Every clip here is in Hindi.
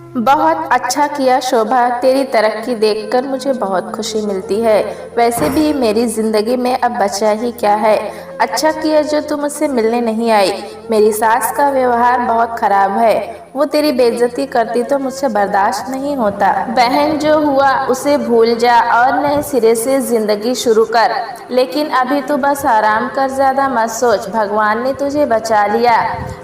बहुत अच्छा किया शोभा, तेरी तरक्की देखकर मुझे बहुत खुशी मिलती है। वैसे भी मेरी जिंदगी में अब बचा ही क्या है। अच्छा किया जो तू मुझसे मिलने नहीं आई। मेरी सास का व्यवहार बहुत खराब है। वो तेरी बेइज्जती करती तो मुझसे बर्दाश्त नहीं होता। बहन, जो हुआ उसे भूल जा और नए सिरे से जिंदगी शुरू कर। लेकिन अभी तू बस आराम कर, ज्यादा मत सोच। भगवान ने तुझे बचा लिया।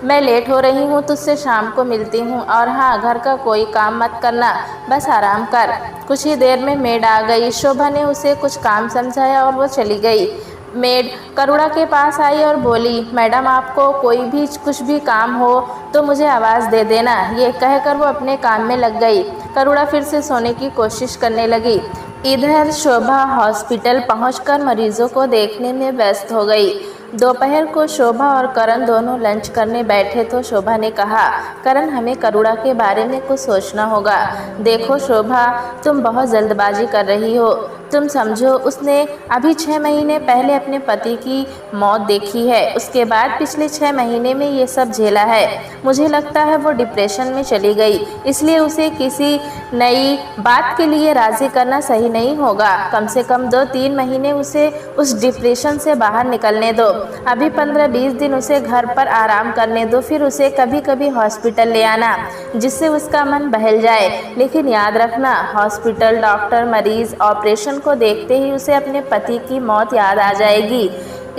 मैं लेट हो रही हूँ, तुझसे शाम को मिलती हूँ। और हाँ, घर का कोई काम मत करना, बस आराम कर। कुछ ही देर में मेड आ गई। शोभा ने उसे कुछ काम समझाया और वो चली गई। मेड करुणा के पास आई और बोली, मैडम, आपको कोई भी कुछ भी काम हो तो मुझे आवाज़ दे देना। ये कहकर वो अपने काम में लग गई। करुणा फिर से सोने की कोशिश करने लगी। इधर शोभा हॉस्पिटल पहुंचकर मरीजों को देखने में व्यस्त हो गई। दोपहर को शोभा और करण दोनों लंच करने बैठे तो शोभा ने कहा, करण, हमें करुणा के बारे में कुछ सोचना होगा। देखो शोभा, तुम बहुत जल्दबाजी कर रही हो। तुम समझो, उसने अभी 6 महीने पहले अपने पति की मौत देखी है। उसके बाद पिछले 6 महीने में ये सब झेला है। मुझे लगता है वो डिप्रेशन में चली गई, इसलिए उसे किसी नई बात के लिए राजी करना सही नहीं होगा। कम से कम 2-3 महीने उसे उस डिप्रेशन से बाहर निकलने दो। अभी 15-20 दिन उसे घर पर आराम करने दो, फिर उसे कभी कभी हॉस्पिटल ले आना, जिससे उसका मन बहल जाए। लेकिन याद रखना, हॉस्पिटल, डॉक्टर, मरीज, ऑपरेशन को देखते ही उसे अपने पति की मौत याद आ जाएगी।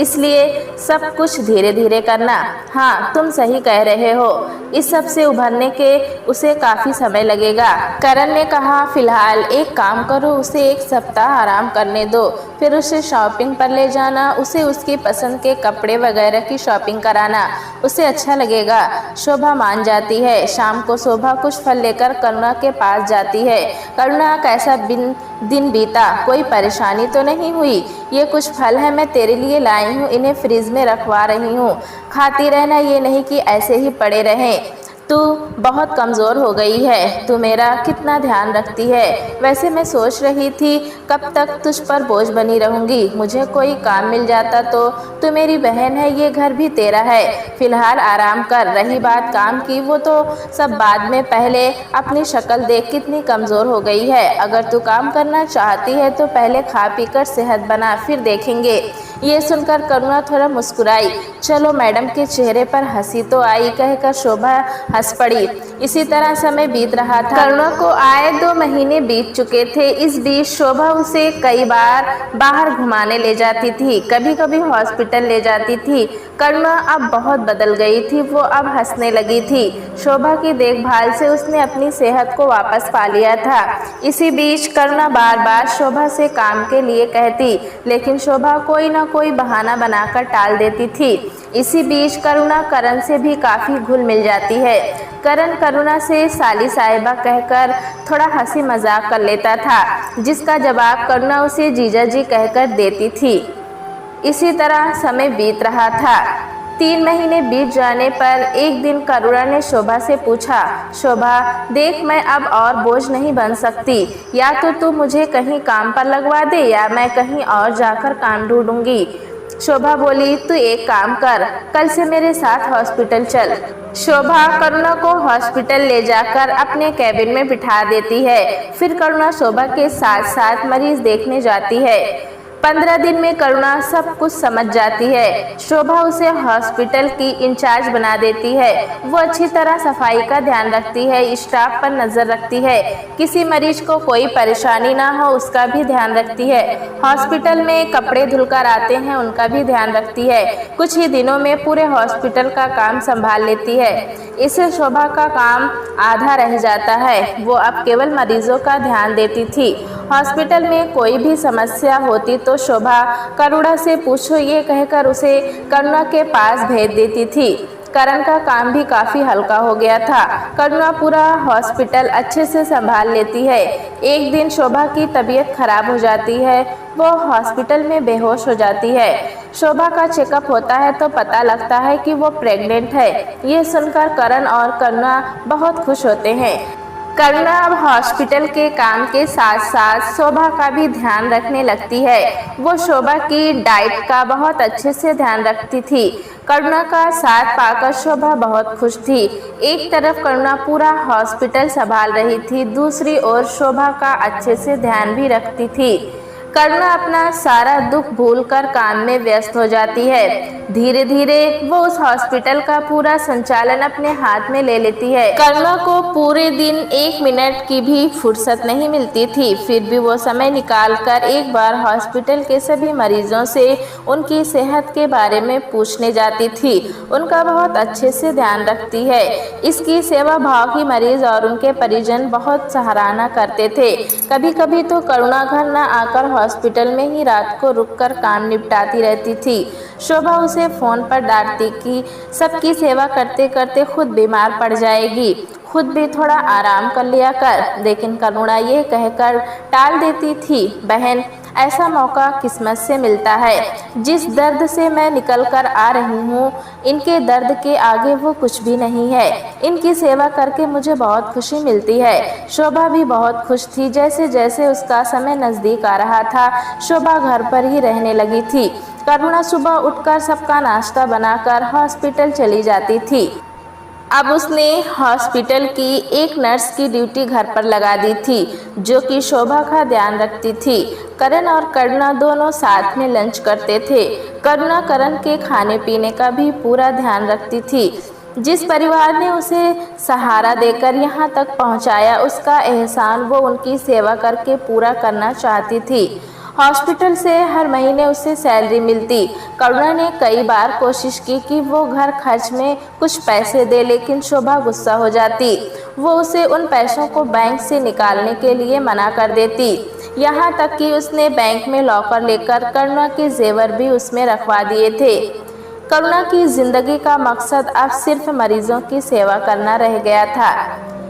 इसलिए सब कुछ धीरे धीरे करना। हाँ, तुम सही कह रहे हो। इस सब से उभरने के उसे काफी समय लगेगा। करण ने कहा, फिलहाल एक काम करो, उसे 1 सप्ताह आराम करने दो, फिर उसे शॉपिंग पर ले जाना। उसे उसकी पसंद के कपड़े वगैरह की शॉपिंग कराना, उसे अच्छा लगेगा। शोभा मान जाती है। शाम को शोभा कुछ फल लेकर करुणा के पास जाती है। करुणा, कैसा दिन बीता? कोई परेशानी तो नहीं हुई? ये कुछ फल है, मैं तेरे लिए लाई हूँ, इन्हें फ्रिज में रखवा रही हूँ। खाती रहना, ये नहीं कि ऐसे ही पड़े रहें। तू बहुत कमज़ोर हो गई है। तू मेरा कितना ध्यान रखती है। वैसे मैं सोच रही थी, कब तक तुझ पर बोझ बनी रहूँगी। मुझे कोई काम मिल जाता तो। तू मेरी बहन है, ये घर भी तेरा है। फिलहाल आराम कर। रही बात काम की, वो तो सब बाद में, पहले अपनी शक्ल देख, कितनी कमज़ोर हो गई है। अगर तू काम करना चाहती है तो पहले खा पी कर सेहत बना, फिर देखेंगे। ये सुनकर करुणा थोड़ा मुस्कुराई। चलो, मैडम के चेहरे पर हंसी तो आई, कहकर शोभा हंस पड़ी। इसी तरह समय बीत रहा था। करुणा को आए 2 महीने बीत चुके थे। इस बीच शोभा उसे कई बार बाहर घुमाने ले जाती थी, कभी कभी हॉस्पिटल ले जाती थी। करुणा अब बहुत बदल गई थी। वो अब हंसने लगी थी। शोभा की देखभाल से उसने अपनी सेहत को वापस पा लिया था। इसी बीच करुणा बार बार शोभा से काम के लिए कहती, लेकिन शोभा कोई ना कोई बहाना बनाकर टाल देती थी। इसी बीच करुणा करण से भी काफ़ी घुल मिल जाती है। करण करुणा से साली साहिबा कहकर थोड़ा हंसी मजाक कर लेता था, जिसका जवाब करुणा उसे जीजा जी कहकर देती थी। इसी तरह समय बीत रहा था। 3 महीने बीत जाने पर एक दिन करुणा ने शोभा से पूछा, शोभा, देख, मैं अब और बोझ नहीं बन सकती। या तो तू मुझे कहीं काम पर लगवा दे, या मैं कहीं और जाकर काम ढूंढूंगी। शोभा बोली, तू एक काम कर, कल से मेरे साथ हॉस्पिटल चल। शोभा करुणा को हॉस्पिटल ले जाकर अपने कैबिन में बिठा देती है। फिर करुणा शोभा के साथ साथ मरीज देखने जाती है। 15 दिन में करुणा सब कुछ समझ जाती है। शोभा उसे हॉस्पिटल की इंचार्ज बना देती है। वो अच्छी तरह सफाई का ध्यान रखती है, स्टाफ पर नजर रखती है, किसी मरीज को कोई परेशानी ना हो उसका भी ध्यान रखती है। हॉस्पिटल में कपड़े धुलकर आते हैं, उनका भी ध्यान रखती है। कुछ ही दिनों में पूरे हॉस्पिटल का काम संभाल लेती है। इससे शोभा का काम आधा रह जाता है। वो अब केवल मरीजों का ध्यान देती थी। हॉस्पिटल में कोई भी समस्या होती तो शोभा, करुणा से पूछो, ये कहकर उसे करुणा के पास भेज देती थी। करण का काम भी काफ़ी हल्का हो गया था। करुणा पूरा हॉस्पिटल अच्छे से संभाल लेती है। एक दिन शोभा की तबीयत खराब हो जाती है। वो हॉस्पिटल में बेहोश हो जाती है। शोभा का चेकअप होता है तो पता लगता है कि वो प्रेग्नेंट है। ये सुनकर करण और करुणा बहुत खुश होते हैं। करुणा अब हॉस्पिटल के काम के साथ साथ शोभा का भी ध्यान रखने लगती है। वो शोभा की डाइट का बहुत अच्छे से ध्यान रखती थी। करुणा का साथ पाकर शोभा बहुत खुश थी। एक तरफ करुणा पूरा हॉस्पिटल संभाल रही थी, दूसरी ओर शोभा का अच्छे से ध्यान भी रखती थी। करुणा अपना सारा दुख भूलकर काम में व्यस्त हो जाती है। धीरे धीरे वो उस हॉस्पिटल का पूरा संचालन अपने हाथ में ले लेती है। करुणा को पूरे दिन 1 मिनट की भी फुर्सत नहीं मिलती थी, फिर भी वो समय निकालकर एक बार हॉस्पिटल के सभी मरीजों से उनकी सेहत के बारे में पूछने जाती थी। उनका बहुत अच्छे से ध्यान रखती है। इसकी सेवा भाव ही मरीज और उनके परिजन बहुत सराहना करते थे। कभी कभी तो करुणा घर न आकर हॉस्पिटल में ही रात को रुककर काम निपटाती रहती थी। शोभा उसे फोन पर डांटती कि सबकी सेवा करते करते खुद बीमार पड़ जाएगी, खुद भी थोड़ा आराम कर लिया कर। लेकिन करुणा ये कहकर टाल देती थी, बहन ऐसा मौका किस्मत से मिलता है। जिस दर्द से मैं निकल कर आ रही हूँ, इनके दर्द के आगे वो कुछ भी नहीं है। इनकी सेवा करके मुझे बहुत खुशी मिलती है। शोभा भी बहुत खुश थी। जैसे जैसे उसका समय नज़दीक आ रहा था, शोभा घर पर ही रहने लगी थी। करुणा सुबह उठकर सबका नाश्ता बनाकर हॉस्पिटल चली जाती थी। अब उसने हॉस्पिटल की एक नर्स की ड्यूटी घर पर लगा दी थी, जो कि शोभा का ध्यान रखती थी। करण और करुणा दोनों साथ में लंच करते थे। करुणा करण के खाने पीने का भी पूरा ध्यान रखती थी। जिस परिवार ने उसे सहारा देकर यहाँ तक पहुँचाया, उसका एहसान वो उनकी सेवा करके पूरा करना चाहती थी। हॉस्पिटल से हर महीने उसे सैलरी मिलती। करुणा ने कई बार कोशिश की कि वो घर खर्च में कुछ पैसे दे, लेकिन शोभा गुस्सा हो जाती। वो उसे उन पैसों को बैंक से निकालने के लिए मना कर देती। यहाँ तक कि उसने बैंक में लॉकर लेकर करुणा के जेवर भी उसमें रखवा दिए थे। करुणा की जिंदगी का मकसद अब सिर्फ मरीजों की सेवा करना रह गया था।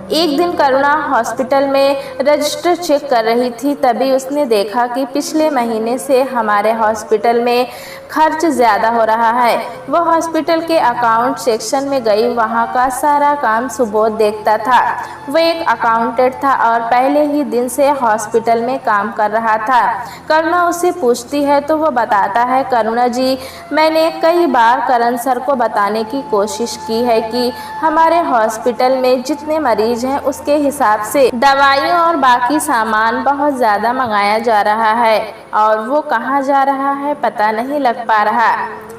एक दिन करुणा हॉस्पिटल में रजिस्टर चेक कर रही थी, तभी उसने देखा कि पिछले महीने से हमारे हॉस्पिटल में खर्च ज़्यादा हो रहा है। वो हॉस्पिटल के अकाउंट सेक्शन में गई। वहाँ का सारा काम सुबोध देखता था। वो एक अकाउंटेंट था और पहले ही दिन से हॉस्पिटल में काम कर रहा था। करुणा उससे पूछती है तो वो बताता है, करुणा जी, मैंने कई बार करण सर को बताने की कोशिश की है कि हमारे हॉस्पिटल में जितने मरीज हैं उसके हिसाब से दवाइयों और बाकी सामान बहुत ज़्यादा मंगाया जा रहा है और वो कहाँ जा रहा है पता नहीं लग पा रहा।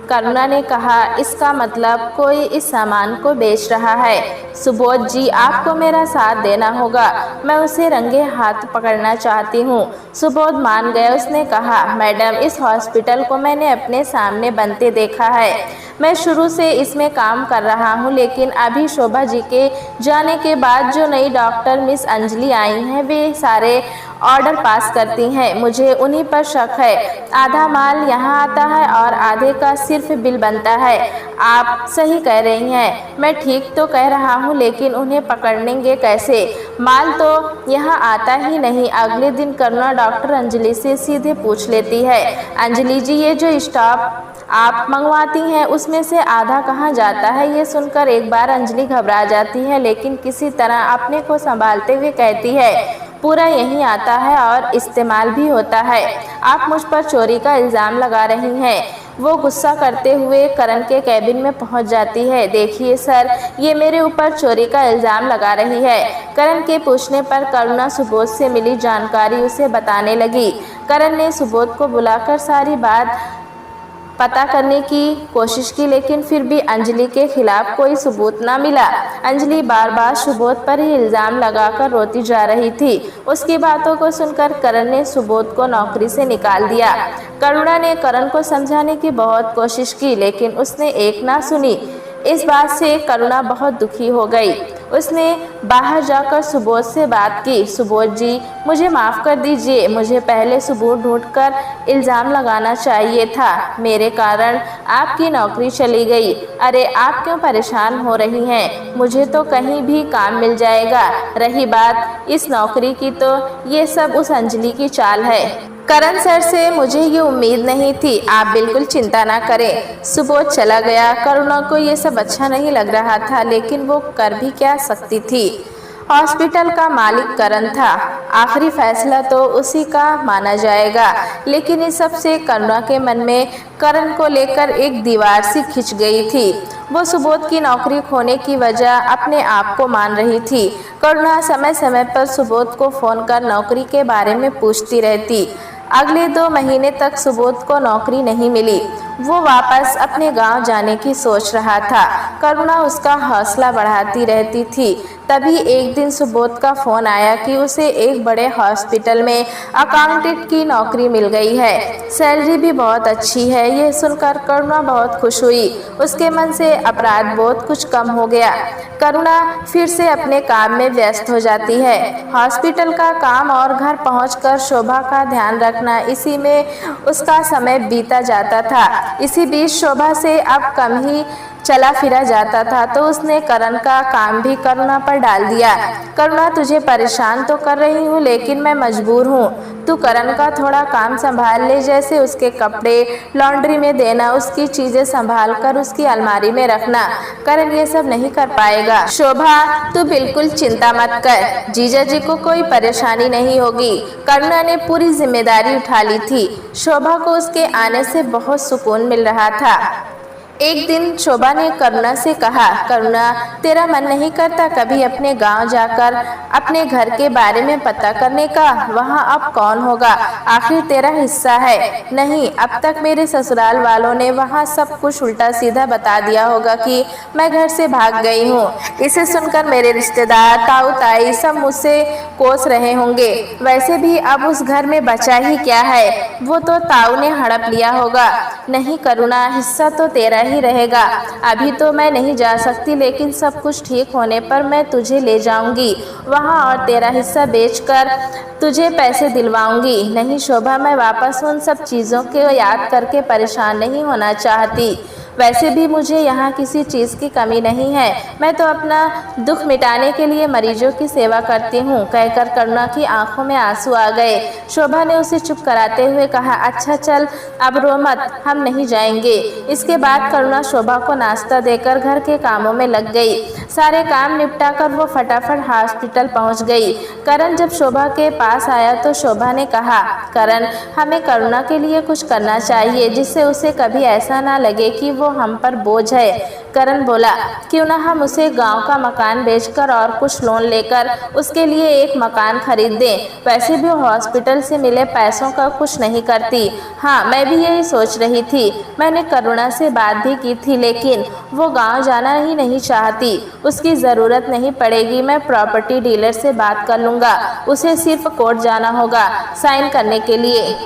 करुणा ने कहा, इसका मतलब कोई इस सामान को बेच रहा है। सुबोध जी, आपको मेरा साथ देना होगा। मैं उसे रंगे हाथ पकड़ना चाहती हूँ। सुबोध मान गया। उसने कहा, मैडम, इस हॉस्पिटल को मैंने अपने सामने बनते देखा है। मैं शुरू से इसमें काम कर रहा हूँ, लेकिन अभी शोभा जी के जाने के बाद जो नई डॉक्टर मिस अंजलि आई हैं, वे सारे ऑर्डर पास करती हैं। मुझे उन्हीं पर शक है। आधा माल यहाँ आता है और आधे का सिर्फ बिल बनता है। आप सही कह रही हैं। मैं ठीक तो कह रहा हूँ, लेकिन उन्हें पकड़ेंगे कैसे? माल तो यहाँ आता ही नहीं। अगले दिन करुणा डॉक्टर अंजलि से सीधे पूछ लेती है, अंजलि जी, ये जो स्टॉप आप मंगवाती हैं उसमें से आधा कहाँ जाता है? ये सुनकर एक बार अंजलि घबरा जाती है, लेकिन किसी तरह अपने को संभालते हुए कहती है, पूरा यहीं आता है और इस्तेमाल भी होता है। आप मुझ पर चोरी का इल्ज़ाम लगा रही हैं। वो गुस्सा करते हुए करण के कैबिन में पहुंच जाती है। देखिए सर, ये मेरे ऊपर चोरी का इल्ज़ाम लगा रही है। करण के पूछने पर करुणा सुबोध से मिली जानकारी उसे बताने लगी। करण ने सुबोध को बुलाकर सारी बात पता करने की कोशिश की, लेकिन फिर भी अंजलि के खिलाफ कोई सबूत न मिला। अंजलि बार बार सुबोध पर ही इल्ज़ाम लगाकर रोती जा रही थी। उसकी बातों को सुनकर करण ने सुबोध को नौकरी से निकाल दिया। करुणा ने करण को समझाने की बहुत कोशिश की, लेकिन उसने एक ना सुनी। इस बात से करुणा बहुत दुखी हो गई। उसने बाहर जाकर सुबोध से बात की, सुबोध जी, मुझे माफ़ कर दीजिए। मुझे पहले सबूत ढूंढकर इल्ज़ाम लगाना चाहिए था। मेरे कारण आपकी नौकरी चली गई। अरे आप क्यों परेशान हो रही हैं? मुझे तो कहीं भी काम मिल जाएगा। रही बात इस नौकरी की, तो ये सब उस अंजलि की चाल है। करण सर से मुझे ये उम्मीद नहीं थी। आप बिल्कुल चिंता ना करें। सुबोध चला गया। करुणा को ये सब अच्छा नहीं लग रहा था, लेकिन वो कर भी क्या सकती थी। हॉस्पिटल का मालिक करण था। आखिरी फैसला तो उसी का माना जाएगा। लेकिन इस सब से करुणा के मन में करण को लेकर एक दीवार सी खिंच गई थी। वो सुबोध की नौकरी खोने की वजह अपने आप को मान रही थी। करुणा समय समय पर सुबोध को फोन कर नौकरी के बारे में पूछती रहती। अगले 2 महीने तक सुबोध को नौकरी नहीं मिली। वो वापस अपने गांव जाने की सोच रहा था। करुणा उसका हौसला बढ़ाती रहती थी। तभी एक दिन सुबोध का फोन आया कि उसे एक बड़े हॉस्पिटल में अकाउंटेंट की नौकरी मिल गई है। सैलरी भी बहुत अच्छी है। यह सुनकर करुणा बहुत खुश हुई। उसके मन से अपराध बोध कुछ कम हो गया। करुणा फिर से अपने काम में व्यस्त हो जाती है। हॉस्पिटल का काम और घर पहुंचकर शोभा का ध्यान रखना, इसी में उसका समय बीता जाता था। इसी बीच शोभा से अब कम ही चला फिरा जाता था, तो उसने करण का काम भी करुणा पर डाल दिया। करुणा, तुझे परेशान तो कर रही हूँ, लेकिन मैं मजबूर हूँ। तू करण का थोड़ा काम संभाल ले, जैसे उसके कपड़े लॉन्ड्री में देना, उसकी चीजें संभाल कर उसकी अलमारी में रखना। करण ये सब नहीं कर पाएगा। शोभा, तू बिल्कुल चिंता मत कर, जीजा जी को कोई परेशानी नहीं होगी। करुणा ने पूरी जिम्मेदारी उठा ली थी। शोभा को उसके आने से बहुत सुकून मिल रहा था। एक दिन शोभा ने करुणा से कहा, करुणा, तेरा मन नहीं करता कभी अपने गांव जाकर अपने घर के बारे में पता करने का? वहां अब कौन होगा? आखिर तेरा हिस्सा है। नहीं, अब तक मेरे ससुराल वालों ने वहां सब कुछ उल्टा सीधा बता दिया होगा कि मैं घर से भाग गई हूँ। इसे सुनकर मेरे रिश्तेदार, ताऊ ताई सब मुझसे कोस रहे होंगे। वैसे भी अब उस घर में बचा ही क्या है? वो तो ताऊ ने हड़प लिया होगा। नहीं करुणा, हिस्सा तो तेरा ही रहेगा। अभी तो मैं नहीं जा सकती, लेकिन सब कुछ ठीक होने पर मैं तुझे ले जाऊंगी वहां और तेरा हिस्सा बेचकर तुझे पैसे दिलवाऊंगी। नहीं शोभा, मैं वापस उन सब चीज़ों को याद करके परेशान नहीं होना चाहती। वैसे भी मुझे यहाँ किसी चीज़ की कमी नहीं है। मैं तो अपना दुख मिटाने के लिए मरीजों की सेवा करती हूँ। कहकर करुणा की आंखों में आंसू आ गए। शोभा ने उसे चुप कराते हुए कहा, अच्छा चल, अब रो मत, हम नहीं जाएंगे। इसके बाद करुणा शोभा को नाश्ता देकर घर के कामों में लग गई। सारे काम निपटा कर वो फटाफट हॉस्पिटल पहुँच गई। करण जब शोभा के पास आया तो शोभा ने कहा, करण, हमें करुणा के लिए कुछ करना चाहिए, जिससे उसे कभी ऐसा ना लगे कि वो हम पर बोझ है। करण बोला, क्यों ना हम उसे गांव का मकान बेचकर और कुछ लोन लेकर उसके लिए एक मकान खरीद दें। वैसे भी हॉस्पिटल से मिले पैसों का कुछ नहीं करती। हाँ, मैं भी यही सोच रही थी। मैंने करुणा से बात भी की थी, लेकिन वो गांव जाना ही नहीं चाहती। उसकी ज़रूरत नहीं पड़ेगी, मैं प्रॉपर्टी डीलर से बात कर लूँगा। उसे सिर्फ कोर्ट जाना होगा साइन करने के लिए।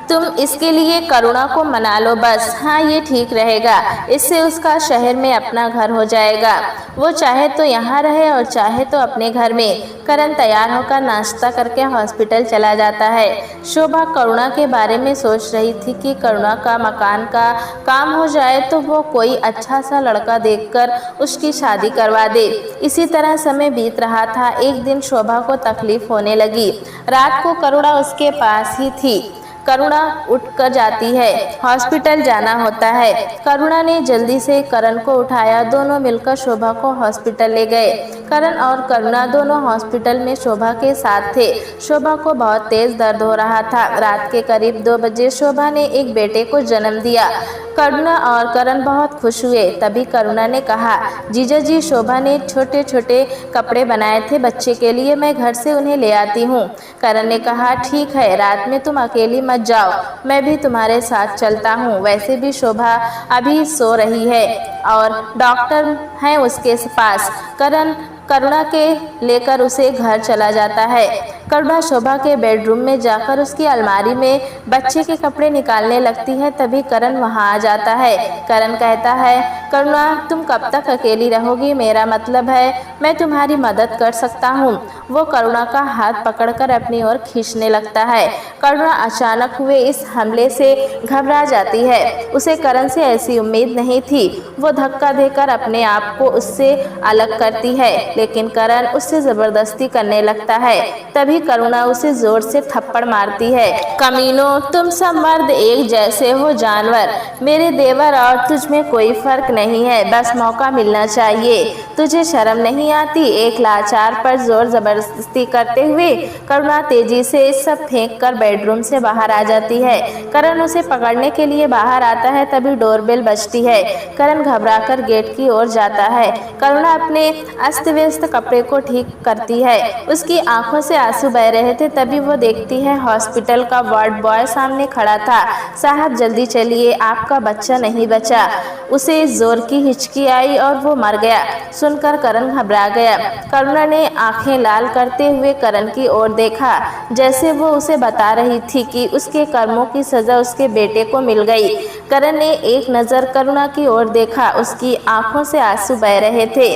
तुम इसके लिए करुणा को मना लो बस। हाँ, ये ठीक रहेगा। इससे उसका शहर में अपना घर हो जाएगा। वो चाहे तो यहाँ रहे और चाहे तो अपने घर में। करण तैयार होकर नाश्ता करके हॉस्पिटल चला जाता है। शोभा करुणा के बारे में सोच रही थी कि करुणा का मकान का काम हो जाए तो वो कोई अच्छा सा लड़का देखकर उसकी शादी करवा दे। इसी तरह समय बीत रहा था। एक दिन शोभा को तकलीफ होने लगी। रात को करुणा उसके पास ही थी। करुणा उठकर जाती है। हॉस्पिटल जाना होता है। करुणा ने जल्दी से करण को उठाया। दोनों मिलकर शोभा को हॉस्पिटल ले गए। करण और करुणा दोनों हॉस्पिटल में शोभा के साथ थे। शोभा को बहुत तेज दर्द हो रहा था। रात के करीब 2 बजे शोभा ने एक बेटे को जन्म दिया। करुणा और करण बहुत खुश हुए। तभी करुणा ने कहा, जीजा जी, शोभा ने छोटे छोटे कपड़े बनाए थे बच्चे के लिए, मैं घर से उन्हें ले आती हूँ। करण ने कहा, ठीक है, रात में तुम अकेली मत जाओ, मैं भी तुम्हारे साथ चलता हूँ। वैसे भी शोभा अभी सो रही है और डॉक्टर हैं उसके पास। करण करुणा के लेकर उसे घर चला जाता है। करुणा शोभा के बेडरूम में जाकर उसकी अलमारी में बच्चे के कपड़े निकालने लगती है। तभी करण वहां आ जाता है। करण कहता है, करुणा, तुम कब तक अकेली रहोगी? मेरा मतलब है मैं तुम्हारी मदद कर सकता हूँ। वो करुणा का हाथ पकड़कर अपनी ओर खींचने लगता है। करुणा अचानक हुए इस हमले से घबरा जाती है। उसे करण से ऐसी उम्मीद नहीं थी। वो धक्का देकर अपने आप को उससे अलग करती है, लेकिन करण उससे जबरदस्ती करने लगता है। तभी करुणा उसे जोर से थप्पड़ मारती है। कमीनो, तुम सब मर्द एक जैसे हो जानवर। मेरे देवर और तुझ में कोई फर्क नहीं है, बस मौका मिलना चाहिए। तुझे शर्म नहीं आती? एक लाचार पर जोर जबरदस्ती करते हुए करुणा तेजी से सब फेंक कर बेडरूम से बाहर आ जाती है। करण उसे पकड़ने के लिए बाहर आता है, तभी डोरबेल बजती है। करण घबराकर गेट की ओर जाता है। करुणा अपने अस्त व्यस्त कपड़े को ठीक करती है। उसकी आंखों से आंसू बह रहे थे। तभी वो देखती है हॉस्पिटल का वार्ड बॉय सामने खड़ा था। साहब जल्दी चलिए, आपका बच्चा नहीं बचा। उसे जोर की हिचकी आई और वो मर गया। सुनकर करण घबरा गया। करुणा ने आंखें लाल करते हुए करण की ओर देखा, जैसे वो उसे बता रही थी कि उसके कर्मों की सजा उसके बेटे को मिल गई। करण ने एक नज़र करुणा की ओर देखा, उसकी आंखों से आंसू बह रहे थे।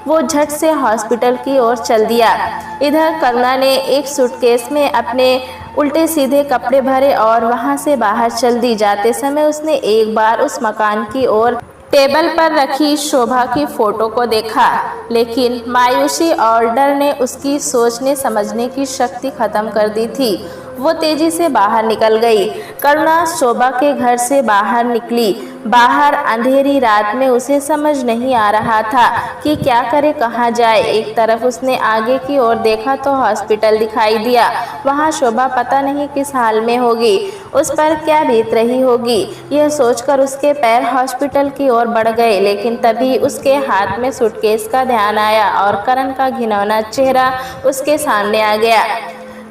वो झट से हॉस्पिटल की ओर चल दिया। इधर करुणा ने एक सूटकेस में अपने उल्टे सीधे कपड़े भरे और वहां से बाहर चल दी। जाते समय उसने एक बार उस मकान की ओर टेबल पर रखी शोभा की फोटो को देखा, लेकिन मायूसी और डर ने उसकी सोचने समझने की शक्ति खत्म कर दी थी। वो तेजी से बाहर निकल गई। करुणा शोभा के घर से बाहर निकली। बाहर अंधेरी रात में उसे समझ नहीं आ रहा था कि क्या करे, कहाँ जाए। एक तरफ उसने आगे की ओर देखा तो हॉस्पिटल दिखाई दिया। वहाँ शोभा पता नहीं किस हाल में होगी, उस पर क्या बीत रही होगी। यह सोचकर उसके पैर हॉस्पिटल की ओर बढ़ गए, लेकिन तभी उसके हाथ में सूटकेस का ध्यान आया और करण का घिनौना चेहरा उसके सामने आ गया।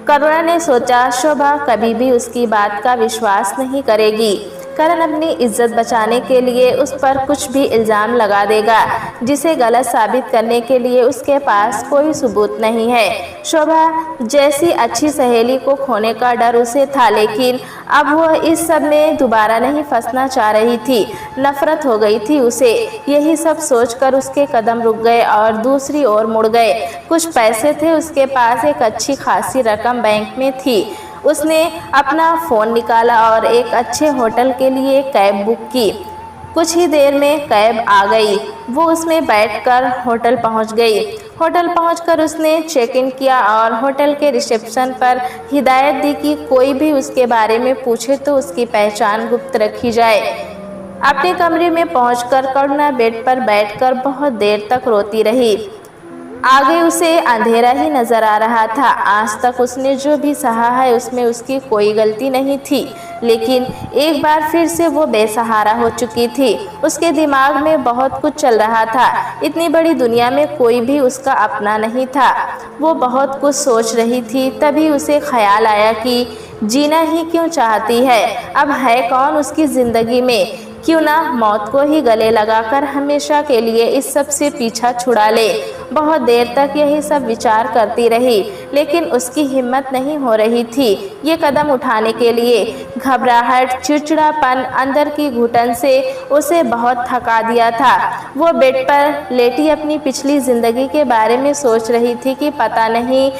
करुणा ने सोचा, शोभा कभी भी उसकी बात का विश्वास नहीं करेगी। करण अपनी इज्जत बचाने के लिए उस पर कुछ भी इल्ज़ाम लगा देगा, जिसे गलत साबित करने के लिए उसके पास कोई सबूत नहीं है। शोभा जैसी अच्छी सहेली को खोने का डर उसे था, लेकिन अब वह इस सब में दोबारा नहीं फंसना चाह रही थी। नफरत हो गई थी उसे। यही सब सोचकर उसके कदम रुक गए और दूसरी ओर मुड़ गए। कुछ पैसे थे उसके पास, एक अच्छी खासी रकम बैंक में थी। उसने अपना फ़ोन निकाला और एक अच्छे होटल के लिए कैब बुक की। कुछ ही देर में कैब आ गई। वो उसमें बैठकर होटल पहुंच गई। होटल पहुंचकर उसने चेक इन किया और होटल के रिसेप्शन पर हिदायत दी कि कोई भी उसके बारे में पूछे तो उसकी पहचान गुप्त रखी जाए। अपने कमरे में पहुंचकर करुणा बेड पर बैठकर बहुत देर तक रोती रही। आगे उसे अंधेरा ही नजर आ रहा था। आज तक उसने जो भी सहा है उसमें उसकी कोई गलती नहीं थी, लेकिन एक बार फिर से वो बेसहारा हो चुकी थी। उसके दिमाग में बहुत कुछ चल रहा था। इतनी बड़ी दुनिया में कोई भी उसका अपना नहीं था। वो बहुत कुछ सोच रही थी। तभी उसे ख्याल आया कि जीना ही क्यों चाहती है, अब है कौन उसकी ज़िंदगी में। क्यों ना मौत को ही गले लगाकर हमेशा के लिए इस सब से पीछा छुड़ा ले। बहुत देर तक यही सब विचार करती रही, लेकिन उसकी हिम्मत नहीं हो रही थी ये कदम उठाने के लिए। घबराहट, चिड़चिड़ापन, अंदर की घुटन से उसे बहुत थका दिया था। वो बेड पर लेटी अपनी पिछली जिंदगी के बारे में सोच रही थी कि पता नहीं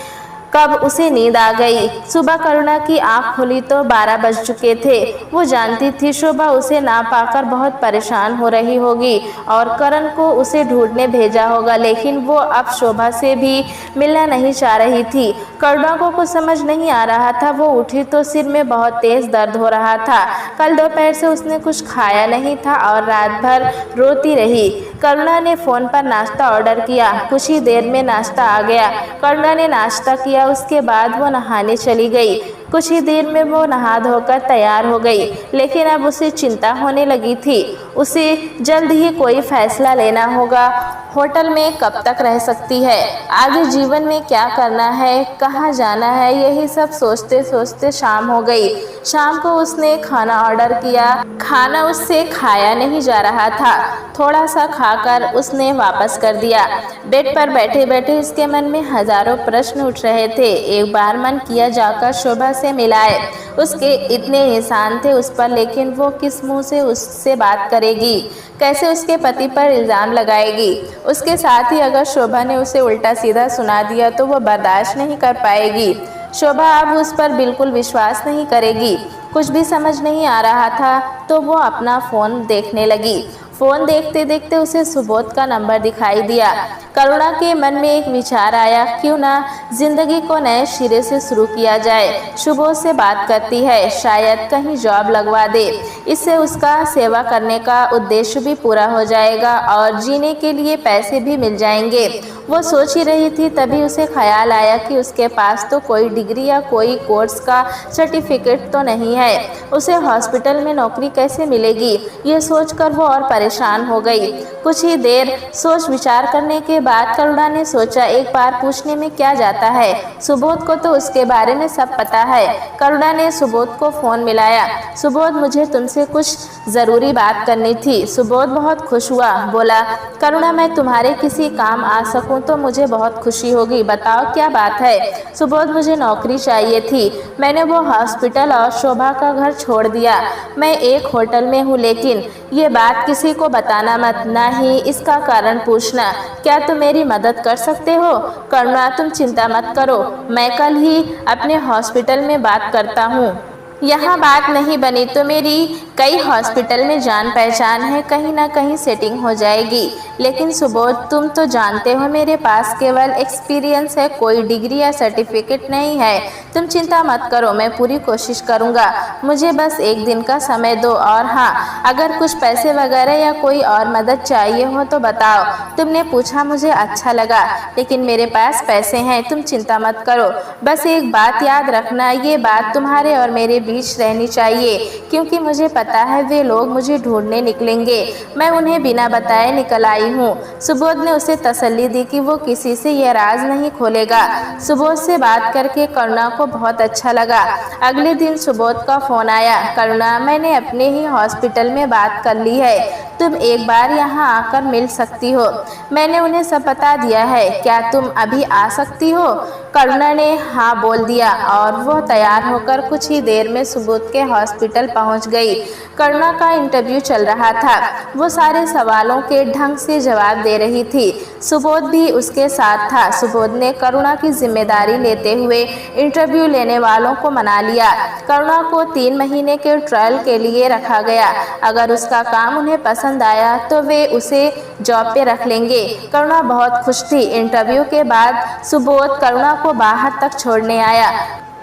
कब उसे नींद आ गई। सुबह करुणा की आंख खुली तो 12 बज चुके थे। वो जानती थी शोभा उसे ना पाकर बहुत परेशान हो रही होगी और करण को उसे ढूंढने भेजा होगा, लेकिन वो अब शोभा से भी मिलना नहीं चाह रही थी। करुणा को कुछ समझ नहीं आ रहा था। वो उठी तो सिर में बहुत तेज दर्द हो रहा था। कल दोपहर से उसने कुछ खाया नहीं था और रात भर रोती रही। करुणा ने फ़ोन पर नाश्ता ऑर्डर किया। कुछ ही देर में नाश्ता आ गया। करुणा ने नाश्ता किया, उसके बाद वो नहाने चली गई। कुछ ही देर में वो नहा धोकर तैयार हो गई, लेकिन अब उसे चिंता होने लगी थी। उसे जल्द ही कोई फैसला लेना होगा। होटल में कब तक रह सकती है, आगे जीवन में क्या करना है, कहाँ जाना है, यही सब सोचते सोचते शाम हो गई। शाम को उसने खाना ऑर्डर किया। खाना उससे खाया नहीं जा रहा था। थोड़ा सा खाकर उसने वापस कर दिया। बेड पर बैठे बैठे उसके मन में हजारों प्रश्न उठ रहे थे। एक बार मन किया जाकर शोभा से मिलाए। उसके इतने निशान थे उस पर, लेकिन वो किस मुंह से उससे बात करेगी, कैसे उसके पति पर इल्ज़ाम लगाएगी। उसके साथ ही अगर शोभा ने उसे उल्टा सीधा सुना दिया तो वो बर्दाश्त नहीं कर पाएगी। शोभा अब उस पर बिल्कुल विश्वास नहीं करेगी। कुछ भी समझ नहीं आ रहा था तो वो अपना फ़ोन देखने लगी। फोन देखते देखते उसे सुबोध का नंबर दिखाई दिया। करुणा के मन में एक विचार आया, क्यों ना जिंदगी को नए सिरे से शुरू किया जाए। सुबोध से बात करती है, शायद कहीं जॉब लगवा दे। इससे उसका सेवा करने का उद्देश्य भी पूरा हो जाएगा और जीने के लिए पैसे भी मिल जाएंगे। वो सोच ही रही थी, तभी उसे ख्याल आया कि उसके पास तो कोई डिग्री या कोई कोर्स का सर्टिफिकेट तो नहीं है, उसे हॉस्पिटल में नौकरी कैसे मिलेगी। ये सोचकर वो और परेशान हो गई। कुछ ही देर सोच विचार करने के बाद करुणा ने सोचा, एक बार पूछने में क्या जाता है, सुबोध को तो उसके बारे में सब पता है। करुणा ने सुबोध को फोन मिलाया। सुबोध, मुझे तुमसे कुछ ज़रूरी बात करनी थी। सुबोध बहुत खुश हुआ, बोला, करुणा मैं तुम्हारे किसी काम आ सकूं तो मुझे बहुत खुशी होगी, बताओ क्या बात है। सुबोध, मुझे नौकरी चाहिए थी। मैंने वो हॉस्पिटल और शोभा का घर छोड़ दिया। मैं एक होटल में हूँ, लेकिन ये बात किसी को बताना मत, ना ही इसका कारण पूछना। क्या तुम मेरी मदद कर सकते हो? करुणा, तुम चिंता मत करो, मैं कल ही अपने हॉस्पिटल में बात करता हूँ। यहाँ बात नहीं बनी तो मेरी कई हॉस्पिटल में जान पहचान है, कहीं ना कहीं सेटिंग हो जाएगी। लेकिन सुबोध, तुम तो जानते हो मेरे पास केवल एक्सपीरियंस है, कोई डिग्री या सर्टिफिकेट नहीं है। तुम चिंता मत करो, मैं पूरी कोशिश करूँगा। मुझे बस एक दिन का समय दो, और हाँ, अगर कुछ पैसे वगैरह या कोई और मदद चाहिए हो तो बताओ। तुमने पूछा, मुझे अच्छा लगा, लेकिन मेरे पास पैसे हैं, तुम चिंता मत करो। बस एक बात याद रखना, ये बात तुम्हारे और मेरे बीच रहनी चाहिए, क्योंकि मुझे पता है वे लोग मुझे ढूंढने निकलेंगे। मैं उन्हें बिना बताए निकल आई हूँ। सुबोध ने उसे तसल्ली दी कि वो किसी से यह राज नहीं खोलेगा। सुबोध से बात करके करुणा को बहुत अच्छा लगा। अगले दिन सुबोध का फोन आया, करुणा, मैंने अपने ही हॉस्पिटल में बात कर ली है, तुम एक बार यहाँ आकर मिल सकती हो। मैंने उन्हें सब बता दिया है, क्या तुम अभी आ सकती हो? करुणा ने हाँ बोल दिया और वो तैयार होकर कुछ ही देर में सुबोध के हॉस्पिटल पहुंच गई। करुणा का इंटरव्यू चल रहा था। वो सारे सवालों के ढंग से जवाब दे रही थी। सुबोध भी उसके साथ था। सुबोध ने करुणा की जिम्मेदारी लेते हुए इंटरव्यू लेने वालों को मना लिया। करुणा को 3 महीने के ट्रायल के लिए रखा गया। अगर उसका काम उन्हें पसंद आया तो वे उसे जॉब पे रख लेंगे। करुणा बहुत खुश थी। इंटरव्यू के बाद सुबोध करुणा को बाहर तक छोड़ने आया।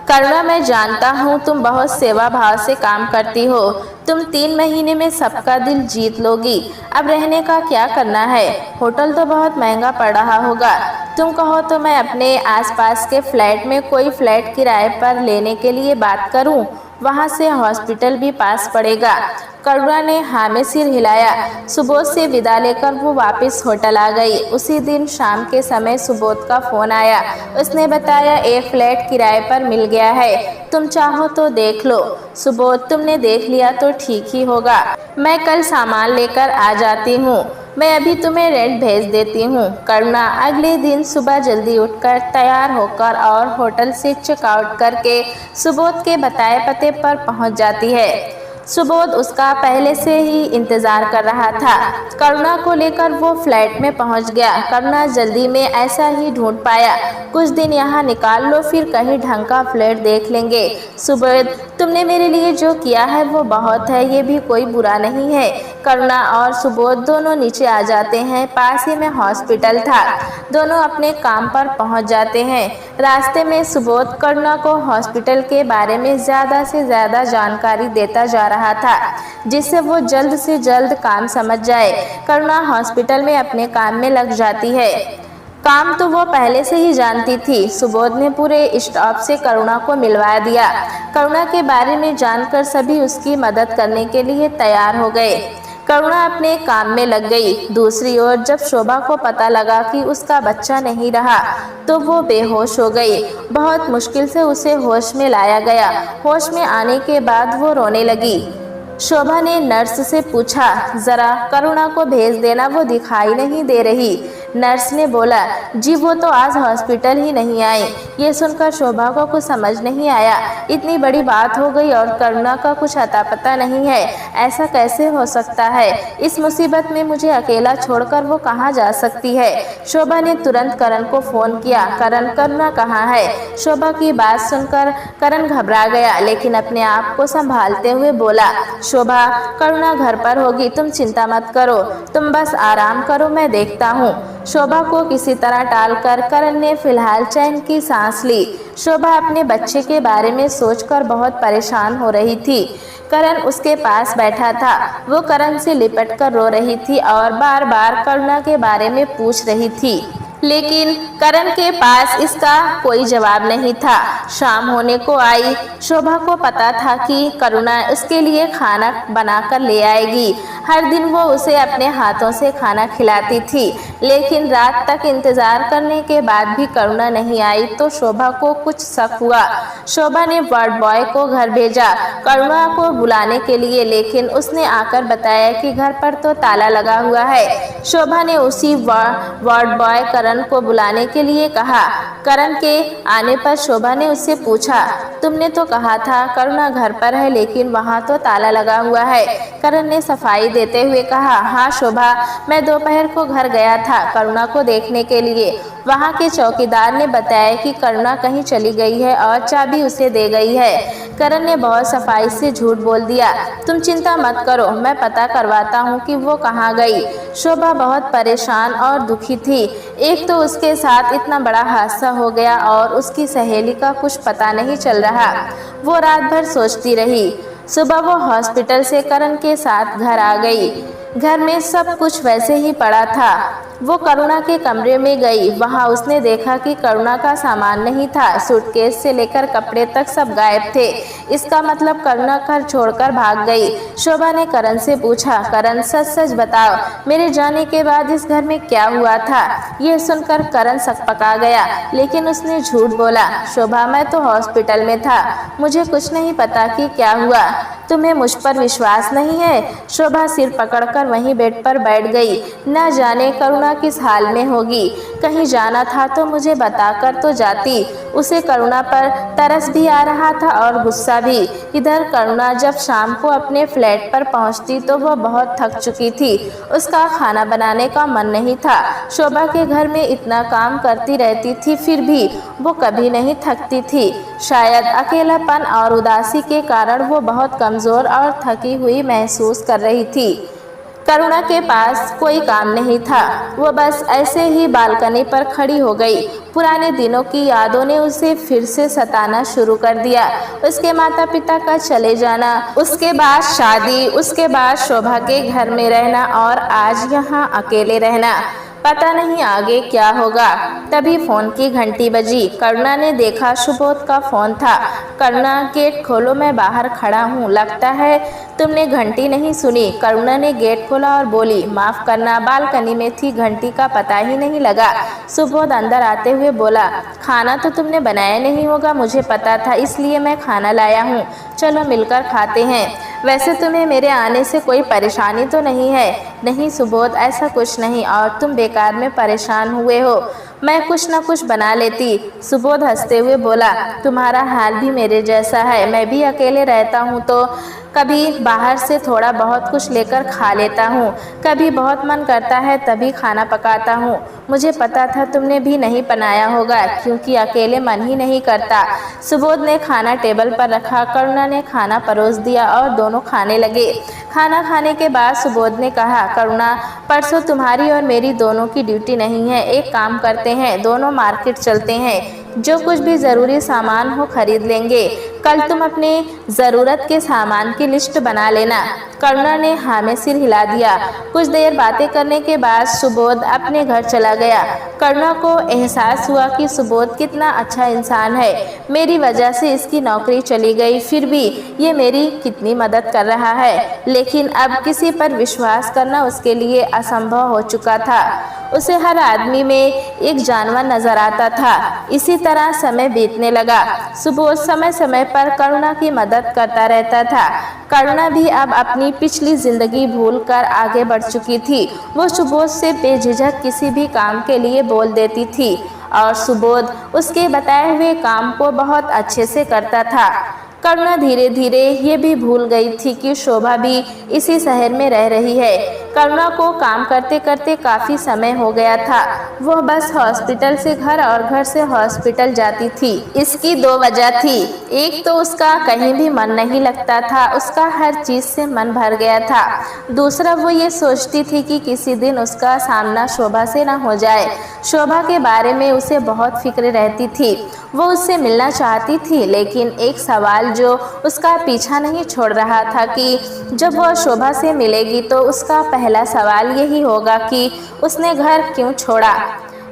करुणा, मैं जानता हूँ तुम बहुत सेवा भाव से काम करती हो। तुम 3 महीने में सबका दिल जीत लोगी। अब रहने का क्या करना है? होटल तो बहुत महंगा पड़ रहा होगा। तुम कहो तो मैं अपने आसपास के फ्लैट में कोई फ्लैट किराए पर लेने के लिए बात करूँ, वहाँ से हॉस्पिटल भी पास पड़ेगा। करुणा ने हाँ में सिर हिलाया। सुबोध से विदा लेकर वो वापस होटल आ गई। उसी दिन शाम के समय सुबोध का फोन आया। उसने बताया, एक फ्लैट किराए पर मिल गया है, तुम चाहो तो देख लो। सुबोध, तुमने देख लिया तो ठीक ही होगा, मैं कल सामान लेकर आ जाती हूँ। मैं अभी तुम्हें रेंट भेज देती हूँ। करुणा अगले दिन सुबह जल्दी उठकर तैयार होकर और होटल से चेकआउट करके सुबोध के बताए पते पर पहुँच जाती है। सुबोध उसका पहले से ही इंतजार कर रहा था। करुणा को लेकर वो फ्लैट में पहुंच गया। करुणा जल्दी में ऐसा ही ढूंढ पाया। कुछ दिन यहाँ निकाल लो, फिर कहीं ढंग का फ्लैट देख लेंगे। सुबोध, तुमने मेरे लिए जो किया है वो बहुत है, ये भी कोई बुरा नहीं है। करुणा और सुबोध दोनों नीचे आ जाते हैं। पास ही में हॉस्पिटल था। दोनों अपने काम पर पहुंच जाते हैं। रास्ते में सुबोध करुणा को हॉस्पिटल के बारे में ज़्यादा से ज़्यादा जानकारी देता जा रहा था, जिससे वो जल्द से जल्द काम समझ जाए। करुणा हॉस्पिटल में अपने काम में लग जाती है। काम तो वो पहले से ही जानती थी। सुबोध ने पूरे स्टाफ से करुणा को मिलवा दिया। करुणा के बारे में जानकर सभी उसकी मदद करने के लिए तैयार हो गए। करुणा अपने काम में लग गई। दूसरी ओर जब शोभा को पता लगा कि उसका बच्चा नहीं रहा तो वो बेहोश हो गई। बहुत मुश्किल से उसे होश में लाया गया। होश में आने के बाद वो रोने लगी। शोभा ने नर्स से पूछा, जरा करुणा को भेज देना, वो दिखाई नहीं दे रही। नर्स ने बोला, जी वो तो आज हॉस्पिटल ही नहीं आई। ये सुनकर शोभा को कुछ समझ नहीं आया। इतनी बड़ी बात हो गई और करुणा का कुछ अता पता नहीं है। ऐसा कैसे हो सकता है? इस मुसीबत में मुझे अकेला छोड़कर वो कहाँ जा सकती है? शोभा ने तुरंत करण को फोन किया। करण, करुणा कहाँ है? शोभा की बात सुनकर करण घबरा गया, लेकिन अपने आप को संभालते हुए बोला, शोभा, करुणा घर पर होगी, तुम चिंता मत करो, तुम बस आराम करो, मैं देखता हूँ। शोभा को किसी तरह टालकर करण ने फिलहाल चैन की सांस ली। शोभा अपने बच्चे के बारे में सोचकर बहुत परेशान हो रही थी। करण उसके पास बैठा था। वो करण से लिपटकर रो रही थी और बार बार करुणा के बारे में पूछ रही थी, लेकिन करण के पास इसका कोई जवाब नहीं था। शाम होने को आई। शोभा को पता था कि करुणा उसके लिए खाना बनाकर ले आएगी। हर दिन वो उसे अपने हाथों से खाना खिलाती थी, लेकिन रात तक इंतजार करने के बाद भी करुणा नहीं आई तो शोभा को कुछ शक हुआ। शोभा ने वार्ड बॉय को घर भेजा करुणा को बुलाने के लिए, लेकिन उसने आकर बताया कि घर पर तो ताला लगा हुआ है। शोभा ने उसी वार्ड बॉय करण को बुलाने के लिए कहा। करण के आने पर शोभा ने उससे पूछा, तुमने तो कहा था करुणा घर पर है, लेकिन वहाँ तो ताला लगा हुआ है। करण ने सफाई देते हुए कहा, हाँ शोभा, मैं दोपहर को घर गया था करुणा को देखने के लिए। वहाँ के चौकीदार ने बताया कि करुणा कहीं चली गई है और चाबी उसे दे गई है। करण ने बहुत सफाई से झूठ बोल दिया। तुम चिंता मत करो, मैं पता करवाता हूँ कि वो कहाँ गई। शोभा बहुत परेशान और दुखी थी। एक तो उसके साथ इतना बड़ा हादसा हो गया और उसकी सहेली का कुछ पता नहीं चल रहा। वो रात भर सोचती रही। सुबह वो हॉस्पिटल से करण के साथ घर आ गई। घर में सब कुछ वैसे ही पड़ा था। वो करुणा के कमरे में गई। वहां उसने देखा कि करुणा का सामान नहीं था। सूटकेस से लेकर कपड़े तक सब गायब थे। इसका मतलब करुणा घर छोड़कर भाग गई। शोभा ने करण से पूछा, करण सच सच बताओ, मेरे जाने के बाद इस घर में क्या हुआ था? यह सुनकर करण सकपका गया, लेकिन उसने झूठ बोला। शोभा, मैं तो हॉस्पिटल में था, मुझे कुछ नहीं पता कि क्या हुआ। तुम्हें मुझ पर विश्वास नहीं है? शोभा सिर पकड़कर वहीं बेड पर बैठ गई। न जाने करुणा किस हाल में होगी। कहीं जाना था तो मुझे बताकर तो जाती। उसे करुणा पर तरस भी आ रहा था और गुस्सा भी। इधर करुणा जब शाम को अपने फ्लैट पर पहुंचती तो वह बहुत थक चुकी थी। उसका खाना बनाने का मन नहीं था। शोभा के घर में इतना काम करती रहती थी, फिर भी वो कभी नहीं थकती थी। शायद अकेलापन और उदासी के कारण वो बहुत कमज़ोर और थकी हुई महसूस कर रही थी। करुणा के पास कोई काम नहीं था। वो बस ऐसे ही बालकनी पर खड़ी हो गई। पुराने दिनों की यादों ने उसे फिर से सताना शुरू कर दिया। उसके माता पिता का चले जाना, उसके बाद शादी, उसके बाद शोभा के घर में रहना और आज यहाँ अकेले रहना। पता नहीं आगे क्या होगा। तभी फोन की घंटी बजी। करुणा ने देखा सुबोध का फोन था। करुणा, गेट खोलो, मैं बाहर खड़ा हूँ, लगता है तुमने घंटी नहीं सुनी। करुणा ने गेट खोला और बोली, माफ करना, बालकनी में थी, घंटी का पता ही नहीं लगा। सुबोध अंदर आते हुए बोला, खाना तो तुमने बनाया नहीं होगा, मुझे पता था, इसलिए मैं खाना लाया हूँ, चलो मिलकर खाते हैं। वैसे तुम्हें मेरे आने से कोई परेशानी तो नहीं है? नहीं सुबोध, ऐसा कुछ नहीं, और तुम बेकार में परेशान हुए हो, मैं कुछ न कुछ बना लेती। सुबोध हंसते हुए बोला, तुम्हारा हाल भी मेरे जैसा है, मैं भी अकेले रहता हूँ तो कभी बाहर से थोड़ा बहुत कुछ लेकर खा लेता हूँ, कभी बहुत मन करता है तभी खाना पकाता हूँ। मुझे पता था तुमने भी नहीं बनाया होगा, क्योंकि अकेले मन ही नहीं करता। सुबोध ने खाना टेबल पर रखा। करुणा ने खाना परोस दिया और दोनों खाने लगे। खाना खाने के बाद सुबोध ने कहा, करुणा, परसों तुम्हारी और मेरी दोनों की ड्यूटी नहीं है, एक काम करते हैं, दोनों मार्केट चलते हैं, जो कुछ भी ज़रूरी सामान हो खरीद लेंगे। कल तुम अपने ज़रूरत के सामान की लिस्ट बना लेना। करुणा ने हाँ में सिर हिला दिया। कुछ देर बातें करने के बाद सुबोध अपने घर चला गया। करुणा को एहसास हुआ कि सुबोध कितना अच्छा इंसान है। मेरी वजह से इसकी नौकरी चली गई, फिर भी ये मेरी कितनी मदद कर रहा है। लेकिन अब किसी पर विश्वास करना उसके लिए असंभव हो चुका था। उसे हर आदमी में एक जानवर नजर आता था। इसी तरह समय बीतने लगा। सुबोध समय समय पर करुणा की मदद करता रहता था। करुणा भी अब अपनी पिछली जिंदगी भूलकर आगे बढ़ चुकी थी। वो सुबोध से बेझिझक किसी भी काम के लिए बोल देती थी और सुबोध उसके बताए हुए काम को बहुत अच्छे से करता था। करुणा धीरे धीरे ये भी भूल गई थी कि शोभा भी इसी शहर में रह रही है। करुणा को काम करते करते काफी समय हो गया था। वह बस हॉस्पिटल से घर और घर से हॉस्पिटल जाती थी। इसकी दो वजह थी। एक तो उसका कहीं भी मन नहीं लगता था, उसका हर चीज से मन भर गया था। दूसरा वो ये सोचती थी कि किसी दिन उसका सामना शोभा से न हो जाए। शोभा के बारे में उसे बहुत फिक्र रहती थी। वो उससे मिलना चाहती थी, लेकिन एक सवाल जो उसका पीछा नहीं छोड़ रहा था कि जब वह शोभा से मिलेगी तो उसका पहला सवाल यही होगा कि उसने घर क्यों छोड़ा।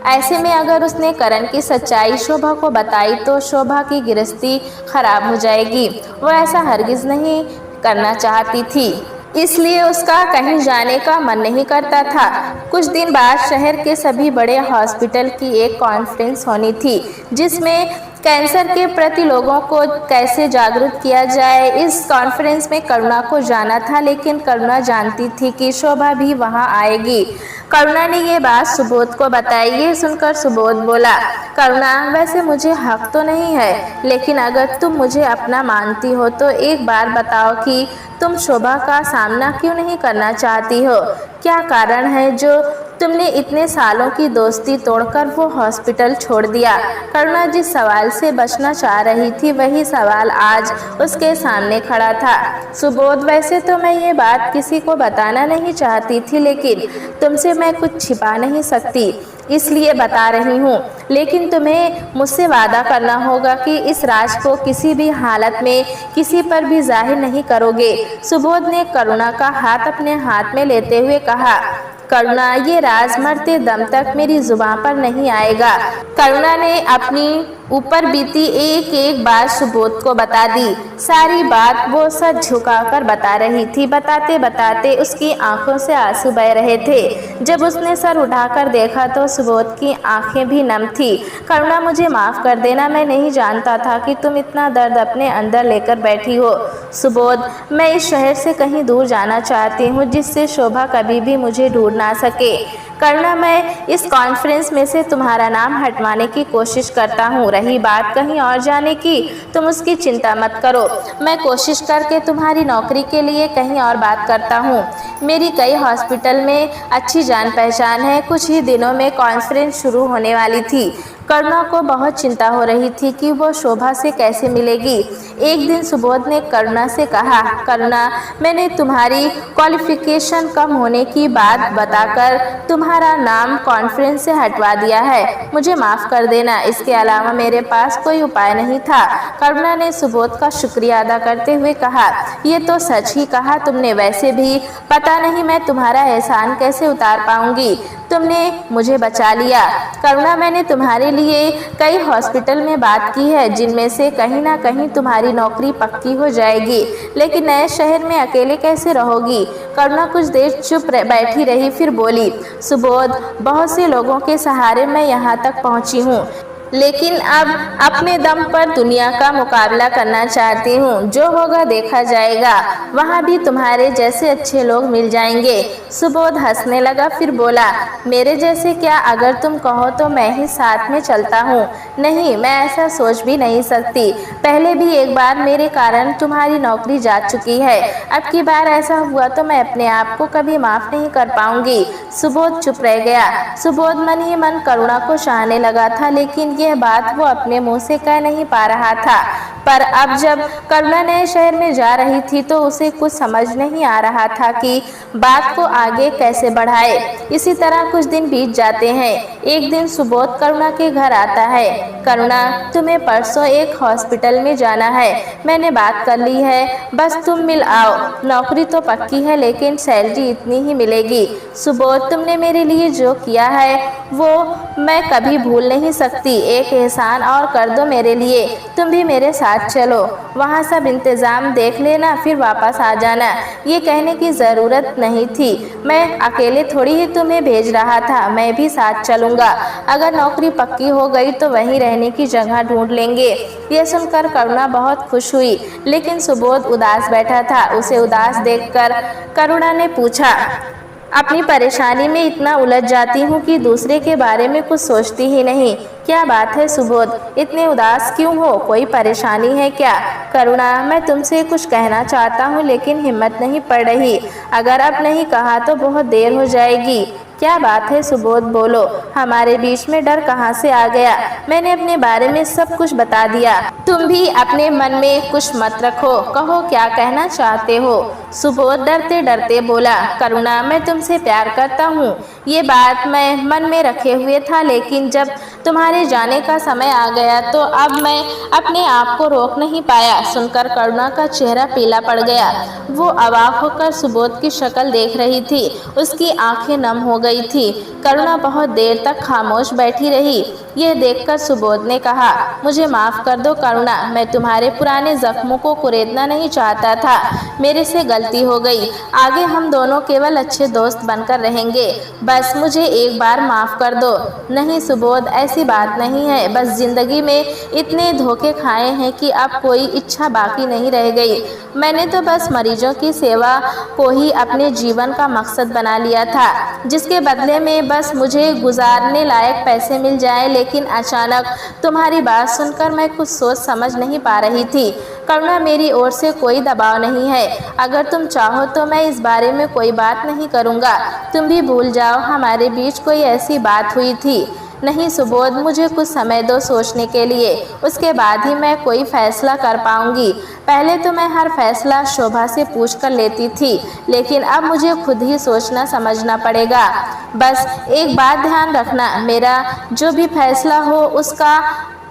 ऐसे में अगर उसने करण की सच्चाई शोभा को बताई तो शोभा की गृहस्थी खराब हो जाएगी। वो ऐसा हरगिज नहीं करना चाहती थी, इसलिए उसका कहीं जाने का मन नहीं करता था। कुछ दिन बाद शहर के सभी बड़े हॉस्पिटल की एक कॉन्फ्रेंस होनी थी, जिसमें कैंसर के प्रति लोगों को कैसे जागरूक किया जाए। इस कॉन्फ्रेंस में करुणा को जाना था, लेकिन करुणा जानती थी कि शोभा भी वहां आएगी। करुणा ने ये बात सुबोध को बताई। ये सुनकर सुबोध बोला, करुणा वैसे मुझे हक तो नहीं है, लेकिन अगर तुम मुझे अपना मानती हो तो एक बार बताओ कि तुम शोभा का सामना क्यों नहीं करना चाहती हो। क्या कारण है जो तुमने इतने सालों की दोस्ती तोड़कर वो हॉस्पिटल छोड़ दिया। करुणा जिस सवाल से बचना चाह रही थी वही सवाल आज उसके सामने खड़ा था। सुबोध वैसे तो मैं ये बात किसी को बताना नहीं चाहती थी, लेकिन तुमसे मैं कुछ छिपा नहीं सकती, इसलिए बता रही हूँ। लेकिन तुम्हें मुझसे वादा करना होगा कि इस राज को किसी भी हालत में किसी पर भी जाहिर नहीं करोगे। सुबोध ने करुणा का हाथ अपने हाथ में लेते हुए कहा, करुणा ये राज मरते दम तक मेरी जुबान पर नहीं आएगा। करुणा ने अपनी ऊपर बीती एक एक बात सुबोध को बता दी। सारी बात वो सर झुकाकर बता रही थी। बताते बताते उसकी आंखों से आंसू बह रहे थे। जब उसने सर उठाकर देखा तो सुबोध की आंखें भी नम थी। करुणा मुझे माफ कर देना, मैं नहीं जानता था कि तुम इतना दर्द अपने अंदर लेकर बैठी हो। सुबोध मैं इस शहर से कहीं दूर जाना चाहती हूँ, जिससे शोभा कभी भी मुझे ढूंढ ना सके। करुणा मैं इस कॉन्फ्रेंस में से तुम्हारा नाम हटवाने की कोशिश करता हूँ। रही बात कहीं और जाने की, तुम उसकी चिंता मत करो। मैं कोशिश करके तुम्हारी नौकरी के लिए कहीं और बात करता हूँ। मेरी कई हॉस्पिटल में अच्छी जान पहचान है। कुछ ही दिनों में कॉन्फ्रेंस शुरू होने वाली थी। करुणा को बहुत चिंता हो रही थी कि वो शोभा से कैसे मिलेगी। एक दिन सुबोध ने करुणा से कहा, करुणा मैंने तुम्हारी क्वालिफिकेशन कम होने की बात बताकर तुम्हारा नाम कॉन्फ्रेंस से हटवा दिया है। मुझे माफ कर देना, इसके अलावा मेरे पास कोई उपाय नहीं था। करुणा ने सुबोध का शुक्रिया अदा करते हुए कहा, ये तो सच ही कहा तुमने। वैसे भी पता नहीं मैं तुम्हारा एहसान कैसे उतार पाऊंगी। तुमने मुझे बचा लिया। करुणा मैंने तुम्हारे लिए कई हॉस्पिटल में बात की है, जिनमें से कहीं ना कहीं तुम्हारी नौकरी पक्की हो जाएगी, लेकिन नए शहर में अकेले कैसे रहोगी। करुणा कुछ देर चुप बैठी रही, फिर बोली, सुबोध बहुत से लोगों के सहारे मैं यहाँ तक पहुँची हूँ, लेकिन अब अपने दम पर दुनिया का मुकाबला करना चाहती हूँ। जो होगा देखा जाएगा। वहाँ भी तुम्हारे जैसे अच्छे लोग मिल जाएंगे। सुबोध हंसने लगा, फिर बोला, मेरे जैसे क्या? अगर तुम कहो तो मैं ही साथ में चलता हूँ। नहीं, मैं ऐसा सोच भी नहीं सकती। पहले भी एक बार मेरे कारण तुम्हारी नौकरी जा चुकी है। अब की बार ऐसा हुआ तो मैं अपने आप को कभी माफ नहीं कर पाऊंगी। सुबोध चुप रह गया। सुबोध मन ही मन करुणा को चाहने लगा था, लेकिन यह बात वो अपने मुंह से कह नहीं पा रहा था। पर अब जब करुणा नए शहर में जा रही थी तो उसे कुछ समझ नहीं आ रहा था कि बात को आगे कैसे बढ़ाए। इसी तरह कुछ दिन बीत जाते हैं। एक दिन सुबोध करुणा के घर आता है। करुणा तुम्हें परसों एक हॉस्पिटल में जाना है, मैंने बात कर ली है, बस तुम मिल आओ। नौकरी तो पक्की है, लेकिन सैलरी इतनी ही मिलेगी। सुबोध तुमने मेरे लिए जो किया है वो मैं कभी भूल नहीं सकती। एक एहसान और कर दो मेरे लिए, तुम भी मेरे साथ साथ चलो, वहाँ सब इंतज़ाम देख लेना, फिर वापस आ जाना। ये कहने की ज़रूरत नहीं थी, मैं अकेले थोड़ी ही तुम्हें भेज रहा था, मैं भी साथ चलूँगा। अगर नौकरी पक्की हो गई तो वहीं रहने की जगह ढूंढ लेंगे। यह सुनकर करुणा बहुत खुश हुई, लेकिन सुबोध उदास बैठा था। उसे उदास देखकर करुणा ने पूछा, अपनी परेशानी में इतना उलझ जाती हूँ कि दूसरे के बारे में कुछ सोचती ही नहीं। क्या बात है सुबोध, इतने उदास क्यों हो? कोई परेशानी है क्या? करुणा, मैं तुमसे कुछ कहना चाहता हूँ लेकिन हिम्मत नहीं पड़ रही। अगर अब नहीं कहा तो बहुत देर हो जाएगी। क्या बात है सुबोध, बोलो। हमारे बीच में डर कहाँ से आ गया? मैंने अपने बारे में सब कुछ बता दिया, तुम भी अपने मन में कुछ मत रखो, कहो क्या कहना चाहते हो। सुबोध डरते डरते बोला, करुणा, मैं तुमसे प्यार करता हूँ। ये बात मैं मन में रखे हुए था, लेकिन जब तुम्हारे जाने का समय आ गया तो अब मैं अपने आप को रोक नहीं पाया। सुनकर करुणा का चेहरा पीला पड़ गया। वो अवाक होकर सुबोध की शक्ल देख रही थी। उसकी आंखें नम हो गई थी। करुणा बहुत देर तक खामोश बैठी रही। यह देखकर सुबोध ने कहा, मुझे माफ कर दो करुणा, मैं तुम्हारे पुराने जख्मों को कुरेदना नहीं चाहता था। मेरे से गलती हो गई। आगे हम दोनों केवल अच्छे दोस्त बनकर रहेंगे। बस मुझे एक बार माफ कर दो। नहीं सुबोध, ऐसी बात नहीं है। बस जिंदगी में इतने धोखे खाए हैं कि अब कोई इच्छा बाकी नहीं रह गई। मैंने तो बस मरीजों की सेवा को ही अपने जीवन का मकसद बना लिया था, जिसके बदले में बस मुझे गुजारने लायक पैसे मिल जाए। लेकिन अचानक तुम्हारी बात सुनकर मैं कुछ सोच समझ नहीं पा रही थी। करुणा, मेरी ओर से कोई दबाव नहीं है। अगर तुम चाहो तो मैं इस बारे में कोई बात नहीं करूँगा। तुम भी भूल जाओ हमारे बीच कोई ऐसी बात हुई थी। नहीं सुबोध, मुझे कुछ समय दो सोचने के लिए, उसके बाद ही मैं कोई फैसला कर पाऊंगी। पहले तो मैं हर फैसला शोभा से पूछ कर लेती थी, लेकिन अब मुझे खुद ही सोचना समझना पड़ेगा। बस एक बात ध्यान रखना, मेरा जो भी फैसला हो उसका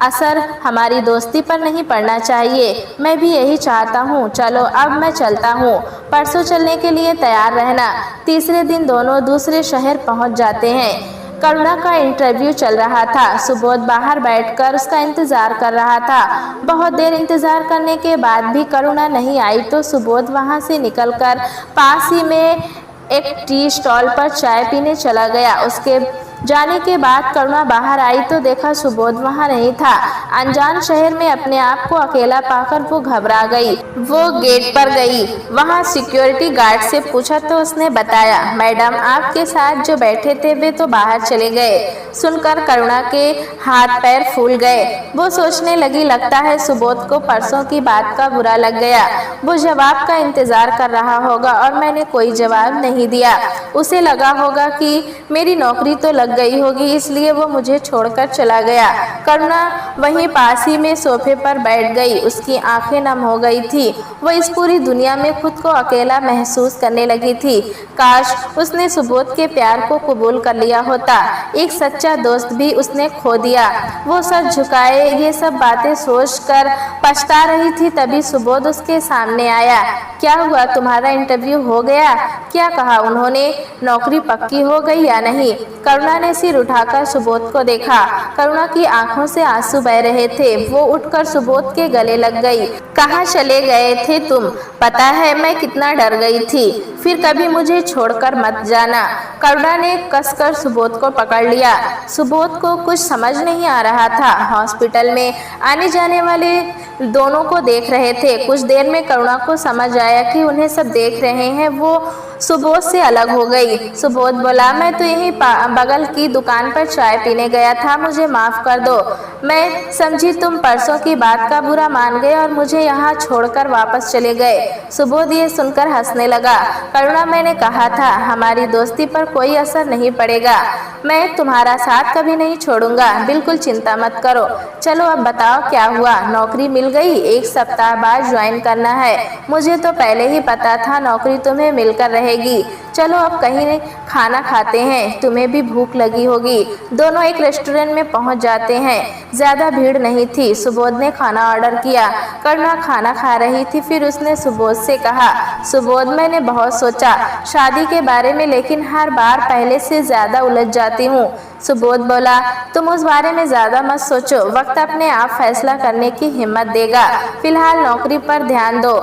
असर हमारी दोस्ती पर नहीं पड़ना चाहिए। मैं भी यही चाहता हूँ। चलो अब मैं चलता हूँ, परसों चलने के लिए तैयार रहना। तीसरे दिन दोनों दूसरे शहर पहुँच जाते हैं। करुणा का इंटरव्यू चल रहा था। सुबोध बाहर बैठकर उसका इंतजार कर रहा था। बहुत देर इंतजार करने के बाद भी करुणा नहीं आई तो सुबोध वहां से निकलकर पास ही में एक टी स्टॉल पर चाय पीने चला गया। उसके जाने के बाद करुणा बाहर आई तो देखा सुबोध वहां नहीं था। अनजान शहर में अपने आप को अकेला पाकर वो घबरा गई। वो गेट पर गई, वहां सिक्योरिटी गार्ड से पूछा तो उसने बताया, मैडम आपके साथ जो बैठे थे वे तो बाहर चले गए। सुनकर करुणा के हाथ पैर फूल गए। वो सोचने लगी, लगता है सुबोध को परसों की बात का बुरा लग गया। वो जवाब का इंतजार कर रहा होगा और मैंने कोई जवाब नहीं दिया। उसे लगा होगा कि मेरी नौकरी तो लग गई होगी, इसलिए वो मुझे छोड़कर चला गया। करुणा वहीं पास ही में सोफे पर बैठ गई। उसकी आंखें नम हो गई थी। वो इस पूरी दुनिया में खुद को अकेला महसूस करने लगी थी। काश उसने सुबोध के प्यार को कबूल कर लिया होता। एक सच्चा दोस्त भी उसने खो दिया। वो सर झुकाए ये सब बातें सोचकर पछता रही थी, तभी सुबोध उसके सामने आया। क्या हुआ, तुम्हारा इंटरव्यू हो गया? क्या कहा उन्होंने? नौकरी पक्की हो गई या नहीं? करुणा ने सिर उठाकर सुबोध को देखा। करुणा की आंखों से आंसू बह रहे थे। वो उठकर सुबोध के गले लग गई। कहाँ चले गए थे तुम? पता है मैं कितना डर गई थी। फिर कभी मुझे छोड़कर मत जाना। करुणा ने कसकर सुबोध को पकड़ लिया। सुबोध को कुछ समझ नहीं आ रहा था। हॉस्पिटल में आने जाने वाले दोनों को देख रहे थे। कुछ देर में करुणा को समझ आया कि उन्हें सब देख रहे हैं। वो सुबोध से अलग हो गई। सुबोध बोला, मैं तो यहीं बगल की दुकान पर चाय पीने गया था, मुझे माफ कर दो। मैं समझी तुम परसों की बात का बुरा मान गए और मुझे यहाँ छोड़कर वापस चले गए। सुबोध ये सुनकर हंसने लगा। करुणा, मैंने कहा था हमारी दोस्ती पर कोई असर नहीं पड़ेगा। मैं तुम्हारा साथ कभी नहीं छोड़ूंगा, बिल्कुल चिंता मत करो। चलो अब बताओ क्या हुआ? नौकरी मिल गई, 1 सप्ताह बाद ज्वाइन करना है। मुझे तो पहले ही पता था नौकरी तुम्हें मिलकर रहेगी। रहेगी। चलो अब कहीं खाना खाते हैं, तुम्हें भी भूख लगी होगी। दोनों एक रेस्टोरेंट में पहुंच जाते हैं। ज्यादा भीड़ नहीं थी। सुबोध ने खाना ऑर्डर किया। करुणा खाना खा रही थी। फिर उसने सुबोध से कहा, सुबोध मैंने बहुत सोचा शादी के बारे में, लेकिन हर बार पहले से ज्यादा उलझ जाती हूँ। सुबोध बोला, तुम उस बारे में ज्यादा मत सोचो, वक्त अपने आप फैसला करने की हिम्मत देगा। फिलहाल नौकरी पर ध्यान दो।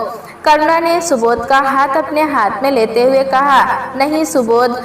करुणा ने सुबोध का हाथ अपने हाथ में लेते हुए कहा, नहीं सुबोध,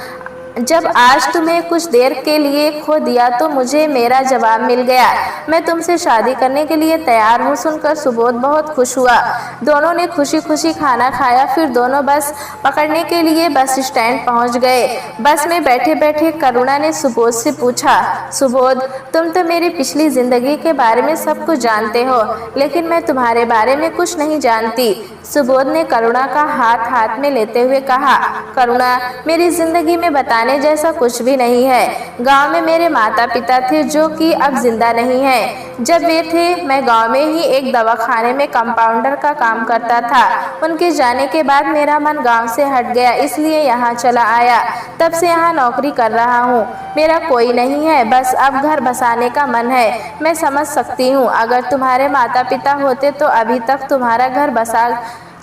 जब आज तुम्हें कुछ देर के लिए खो दिया तो मुझे मेरा जवाब मिल गया। मैं तुमसे शादी करने के लिए तैयार हूँ। सुनकर सुबोध बहुत खुश हुआ। दोनों ने खुशी खुशी खाना खाया। फिर दोनों बस पकड़ने के लिए बस स्टैंड पहुँच गए। बस में बैठे बैठे करुणा ने सुबोध से पूछा, सुबोध, तुम तो मेरी पिछली जिंदगी के बारे में सब कुछ जानते हो, लेकिन मैं तुम्हारे बारे में कुछ नहीं जानती। सुबोध ने करुणा का हाथ हाथ में लेते हुए कहा, करुणा, मेरी जिंदगी में बताने जैसा कुछ भी नहीं है। गांव में मेरे माता पिता थे जो कि अब जिंदा नहीं हैं। जब वे थे मैं गांव में ही एक दवाखाने में कंपाउंडर का काम करता था। उनके जाने के बाद मेरा मन गांव से हट गया, इसलिए यहाँ चला आया। तब से यहाँ नौकरी कर रहा हूँ। मेरा कोई नहीं है, बस अब घर बसाने का मन है। मैं समझ सकती हूँ, अगर तुम्हारे माता पिता होते तो अभी तक तुम्हारा घर बसा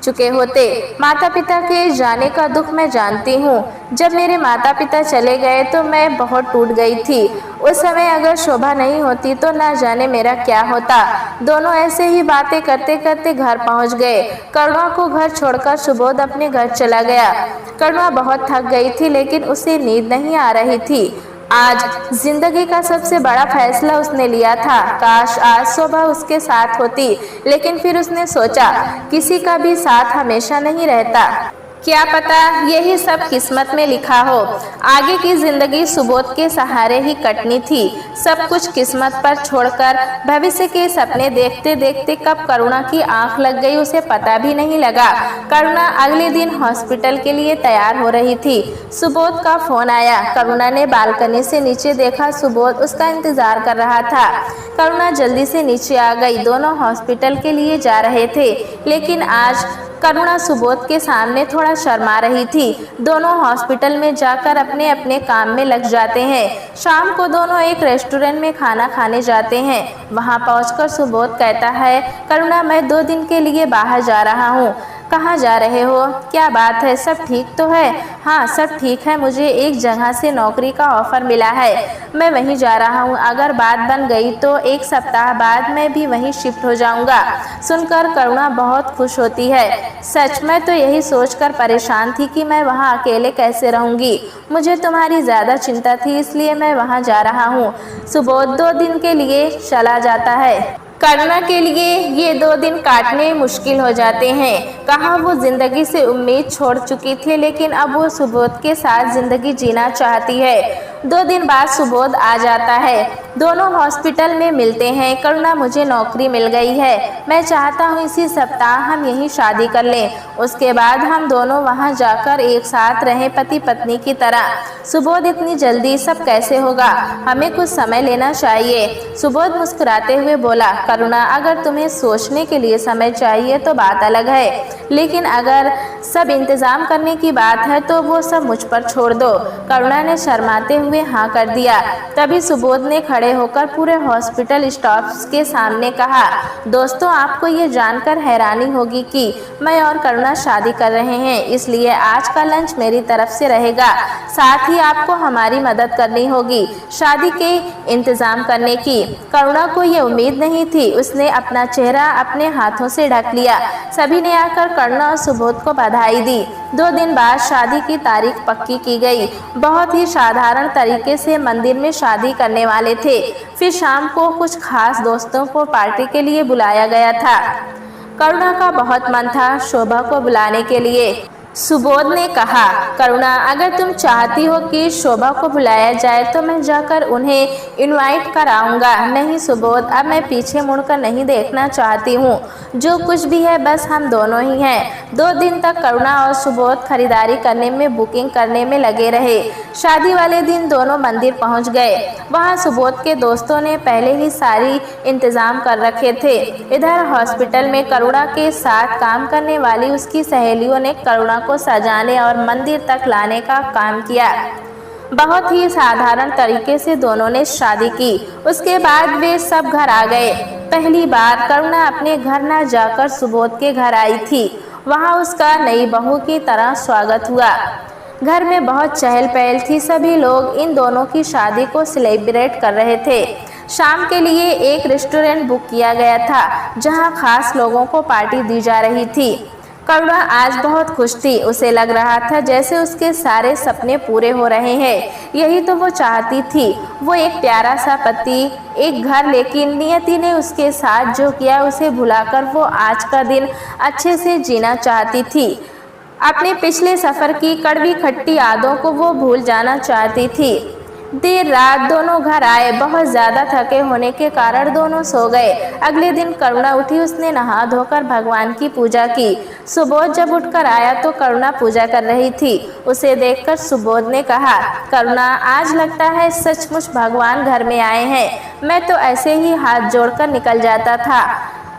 चुके होते। माता पिता के जाने का दुख मैं जानती हूँ। जब मेरे माता पिता चले गए तो मैं बहुत टूट गई थी। उस समय अगर शोभा नहीं होती तो ना जाने मेरा क्या होता। दोनों ऐसे ही बातें करते करते घर पहुँच गए। करुणा को घर छोड़कर सुबोध अपने घर चला गया। करुणा बहुत थक गई थी, लेकिन उसे नींद नहीं आ रही थी। आज जिंदगी का सबसे बड़ा फैसला उसने लिया था। काश आज शोभा उसके साथ होती, लेकिन फिर उसने सोचा, किसी का भी साथ हमेशा नहीं रहता। क्या पता यही सब किस्मत में लिखा हो। आगे की जिंदगी सुबोध के सहारे ही कटनी थी। सब कुछ किस्मत पर छोड़कर भविष्य के सपने देखते देखते कब करुणा की आंख लग गई उसे पता भी नहीं लगा। करुणा अगले दिन हॉस्पिटल के लिए तैयार हो रही थी। सुबोध का फोन आया। करुणा ने बालकनी से नीचे देखा। सुबोध उसका इंतजार कर रहा था। करुणा जल्दी से नीचे आ गई। दोनों हॉस्पिटल के लिए जा रहे थे, लेकिन आज करुणा सुबोध के सामने थोड़ा शर्मा रही थी। दोनों हॉस्पिटल में जाकर अपने अपने काम में लग जाते हैं। शाम को दोनों एक रेस्टोरेंट में खाना खाने जाते हैं। वहां पहुंचकर सुबोध कहता है, करुणा, मैं 2 दिन के लिए बाहर जा रहा हूं। कहाँ जा रहे हो? क्या बात है, सब ठीक तो है? हाँ, सब ठीक है। मुझे एक जगह से नौकरी का ऑफर मिला है, मैं वहीं जा रहा हूँ। अगर बात बन गई तो 1 सप्ताह बाद मैं भी वहीं शिफ्ट हो जाऊँगा। सुनकर करुणा बहुत खुश होती है। सच में तो यही सोचकर परेशान थी कि मैं वहाँ अकेले कैसे रहूँगी। मुझे तुम्हारी ज़्यादा चिंता थी, इसलिए मैं वहाँ जा रहा हूँ। सुबोध 2 दिन के लिए चला जाता है। करुणा के लिए ये 2 दिन काटने मुश्किल हो जाते हैं। कहाँ वो जिंदगी से उम्मीद छोड़ चुकी थी, लेकिन अब वो सुबोध के साथ जिंदगी जीना चाहती है। 2 दिन बाद सुबोध आ जाता है। दोनों हॉस्पिटल में मिलते हैं। करुणा, मुझे नौकरी मिल गई है। मैं चाहता हूँ इसी सप्ताह हम यहीं शादी कर लें। उसके बाद हम दोनों वहाँ जाकर एक साथ रहें, पति पत्नी की तरह। सुबोध, इतनी जल्दी सब कैसे होगा? हमें कुछ समय लेना चाहिए। सुबोध मुस्कुराते हुए बोला, करुणा, अगर तुम्हें सोचने के लिए समय चाहिए तो बात अलग है, लेकिन अगर सब इंतजाम करने की बात है तो वो सब मुझ पर छोड़ दो। करुणा ने शर्माते हुए हाँ कर दिया। तभी सुबोध ने खड़े होकर पूरे हॉस्पिटल स्टाफ के सामने कहा, दोस्तों, आपको ये जानकर हैरानी होगी कि मैं और करुणा शादी कर रहे हैं, इसलिए आज का लंच मेरी तरफ से रहेगा। साथ ही आपको हमारी मदद करनी होगी शादी के इंतजाम करने की। करुणा को ये उम्मीद नहीं थी। उसने अपना चेहरा अपने हाथों से ढक लिया। सभी ने आकर करुणा और सुबोध को बधाई दी। 2 दिन बाद शादी की तारीख पक्की की गई। बहुत ही साधारण तरीके से मंदिर में शादी करने वाले थे। फिर शाम को कुछ खास दोस्तों को पार्टी के लिए बुलाया गया था। करुणा का बहुत मन था शोभा को बुलाने के लिए। सुबोध ने कहा, करुणा, अगर तुम चाहती हो कि शोभा को बुलाया जाए तो मैं जाकर उन्हें इनवाइट कराऊंगा। नहीं सुबोध, अब मैं पीछे मुड़कर नहीं देखना चाहती हूँ। जो कुछ भी है बस हम दोनों ही हैं। 2 दिन तक करुणा और सुबोध खरीदारी करने में, बुकिंग करने में लगे रहे। शादी वाले दिन दोनों मंदिर पहुँच गए। वहाँ सुबोध के दोस्तों ने पहले ही सारी इंतजाम कर रखे थे। इधर हॉस्पिटल में करुणा के साथ काम करने वाली उसकी सहेलियों ने करुणा को सजाने और मंदिर तक लाने का काम किया। बहुत ही साधारण तरीके से दोनों ने शादी की। उसके बाद वे सब घर आ गए। पहली बार करुणा अपने घर न जाकर सुबोध के घर आई थी। वहां उसका नई बहू की तरह स्वागत हुआ। घर में बहुत चहल पहल थी। सभी लोग इन दोनों की शादी को सेलिब्रेट कर रहे थे। शाम के लिए एक रेस्टोरेंट बुक किया गया था जहां खास लोगों को पार्टी दी जा रही थी। करुणा आज बहुत खुश थी। उसे लग रहा था जैसे उसके सारे सपने पूरे हो रहे हैं। यही तो वो चाहती थी, वो एक प्यारा सा पति, एक घर। लेकिन नियति ने उसके साथ जो किया उसे भुलाकर वो आज का दिन अच्छे से जीना चाहती थी। अपने पिछले सफर की कड़वी खट्टी यादों को वो भूल जाना चाहती थी। देर रात दोनों घर आए। बहुत ज्यादा थके होने के कारण दोनों सो गए। अगले दिन करुणा उठी। उसने नहा धोकर भगवान की पूजा की। सुबोध जब उठकर आया तो करुणा पूजा कर रही थी। उसे देखकर सुबोध ने कहा, करुणा आज लगता है सचमुच भगवान घर में आए हैं। मैं तो ऐसे ही हाथ जोड़कर निकल जाता था।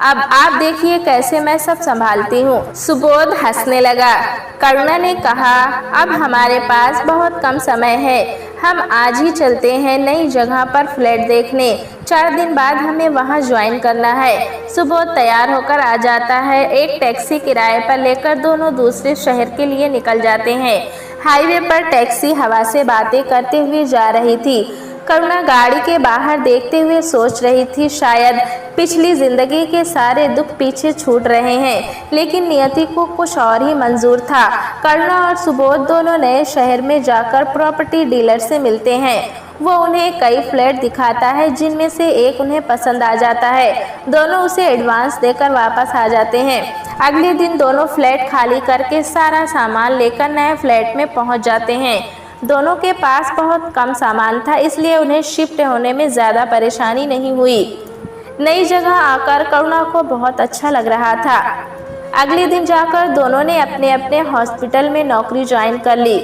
अब आप देखिए कैसे मैं सब संभालती हूँ। सुबोध हंसने लगा। करुणा ने कहा, अब हमारे पास बहुत कम समय है। हम आज ही चलते हैं नई जगह पर फ्लैट देखने। 4 दिन बाद हमें वहां ज्वाइन करना है। सुबोध तैयार होकर आ जाता है। एक टैक्सी किराए पर लेकर दोनों दूसरे शहर के लिए निकल जाते हैं। हाईवे पर टैक्सी हवा से बातें करते हुए जा रही थी। करुणा गाड़ी के बाहर देखते हुए सोच रही थी, शायद पिछली जिंदगी के सारे दुख पीछे छूट रहे हैं। लेकिन नियति को कुछ और ही मंजूर था। करुणा और सुबोध दोनों नए शहर में जाकर प्रॉपर्टी डीलर से मिलते हैं। वो उन्हें कई फ्लैट दिखाता है जिनमें से एक उन्हें पसंद आ जाता है। दोनों उसे एडवांस देकर वापस आ जाते हैं। अगले दिन दोनों फ्लैट खाली करके सारा सामान लेकर नए फ्लैट में पहुंच जाते हैं। दोनों के पास बहुत कम सामान था, इसलिए उन्हें शिफ्ट होने में ज़्यादा परेशानी नहीं हुई। नई जगह आकर करुणा को बहुत अच्छा लग रहा था। अगले दिन जाकर दोनों ने अपने अपने हॉस्पिटल में नौकरी ज्वाइन कर ली।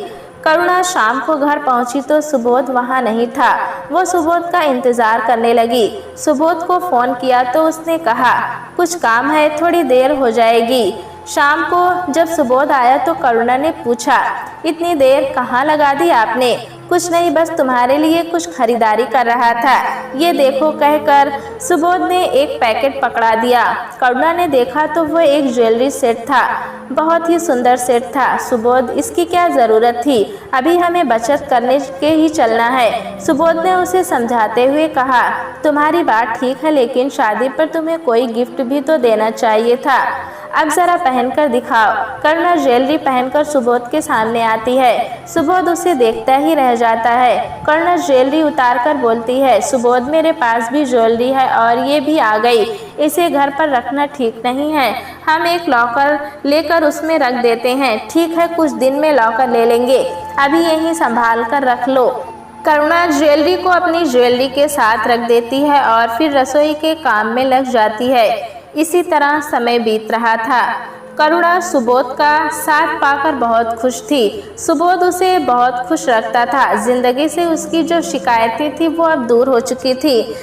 करुणा शाम को घर पहुंची तो सुबोध वहां नहीं था। वो सुबोध का इंतजार करने लगी। सुबोध को फोन किया तो उसने कहा, कुछ काम है, थोड़ी देर हो जाएगी। शाम को जब सुबोध आया तो करुणा ने पूछा, इतनी देर कहाँ लगा दी आपने? कुछ नहीं, बस तुम्हारे लिए कुछ खरीदारी कर रहा था। ये देखो, कहकर सुबोध ने एक पैकेट पकड़ा दिया। करुणा ने देखा तो वह एक ज्वेलरी सेट था। बहुत ही सुंदर सेट था। सुबोध, इसकी क्या ज़रूरत थी? अभी हमें बचत करने के ही चलना है। सुबोध ने उसे समझाते हुए कहा, तुम्हारी बात ठीक है, लेकिन शादी पर तुम्हें कोई गिफ्ट भी तो देना चाहिए था। अब जरा पहनकर दिखाओ। करुणा ज्वेलरी पहनकर सुबोध के सामने आती है। सुबोध उसे देखता ही रह जाता है। करुणा ज्वेलरी उतारकर बोलती है, सुबोध, मेरे पास भी ज्वेलरी है और ये भी आ गई। इसे घर पर रखना ठीक नहीं है। हम एक लॉकर लेकर उसमें रख देते हैं। ठीक है, कुछ दिन में लॉकर ले लेंगे। अभी यहीं संभाल कर रख लो। करुणा ज्वेलरी को अपनी ज्वेलरी के साथ रख देती है और फिर रसोई के काम में लग जाती है। इसी तरह समय बीत रहा था। करुणा सुबोध का साथ पाकर बहुत खुश थी। सुबोध उसे बहुत खुश रखता था। जिंदगी से उसकी जो शिकायतें थी वो अब दूर हो चुकी थी।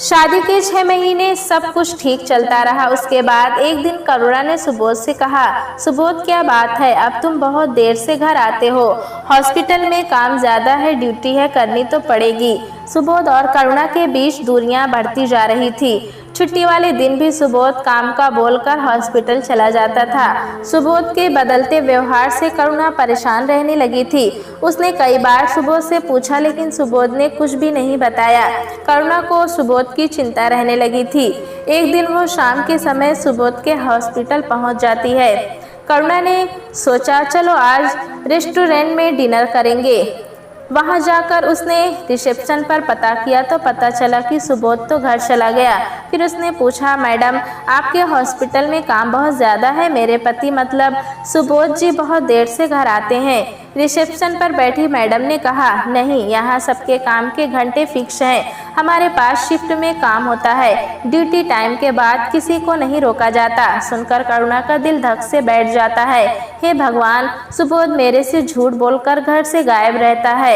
शादी के 6 महीने सब कुछ ठीक चलता रहा। उसके बाद एक दिन करुणा ने सुबोध से कहा, सुबोध, क्या बात है, अब तुम बहुत देर से घर आते हो? हॉस्पिटल में काम ज़्यादा है, ड्यूटी है, करनी तो पड़ेगी। सुबोध और करुणा के बीच दूरियां बढ़ती जा रही थी। छुट्टी वाले दिन भी सुबोध काम का बोलकर हॉस्पिटल चला जाता था। सुबोध के बदलते व्यवहार से करुणा परेशान रहने लगी थी। उसने कई बार सुबोध से पूछा, लेकिन सुबोध ने कुछ भी नहीं बताया। करुणा को सुबोध की चिंता रहने लगी थी। एक दिन वो शाम के समय सुबोध के हॉस्पिटल पहुंच जाती है। करुणा ने सोचा, चलो आज रेस्टोरेंट में डिनर करेंगे। वहां जाकर उसने रिसेप्शन पर पता किया तो पता चला कि सुबोध तो घर चला गया। फिर उसने पूछा, मैडम, आपके हॉस्पिटल में काम बहुत ज़्यादा है? मेरे पति मतलब सुबोध जी बहुत देर से घर आते हैं। रिसेप्शन पर बैठी मैडम ने कहा, नहीं, यहाँ सबके काम के घंटे फिक्स हैं। हमारे पास शिफ्ट में काम होता है। ड्यूटी टाइम के बाद किसी को नहीं रोका जाता। सुनकर करुणा का दिल धक से बैठ जाता है। हे भगवान, सुबोध मेरे से झूठ बोलकर घर से गायब रहता है।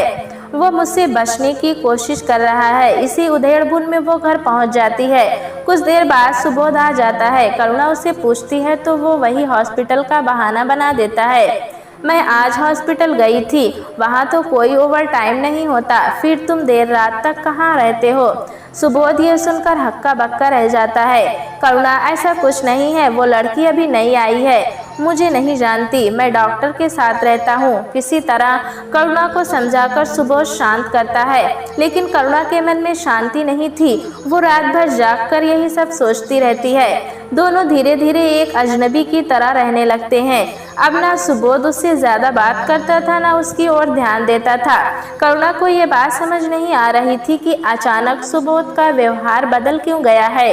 वो मुझसे बचने की कोशिश कर रहा है। इसी उधेड़-बुन में वो घर पहुंच जाती है। कुछ देर बाद सुबोध आ जाता है। करुणा उससे पूछती है तो वो वही हॉस्पिटल का बहाना बना देता है। मैं आज हॉस्पिटल गई थी, वहाँ तो कोई ओवर टाइम नहीं होता, फिर तुम देर रात तक कहाँ रहते हो। सुबोध ये सुनकर हक्का बक्का रह जाता है। करुणा, ऐसा कुछ नहीं है, वो लड़की अभी नई आई है, मुझे नहीं जानती, मैं डॉक्टर के साथ रहता हूँ। किसी तरह करुणा को समझाकर सुबोध शांत करता है, लेकिन करुणा के मन में शांति नहीं थी। वो रात भर जागकर यही सब सोचती रहती है। दोनों धीरे धीरे एक अजनबी की तरह रहने लगते हैं। अब ना सुबोध उससे ज्यादा बात करता था, ना उसकी ओर ध्यान देता था। करुणा को ये बात समझ नहीं आ रही थी कि अचानक सुबोध का व्यवहार बदल क्यों गया है।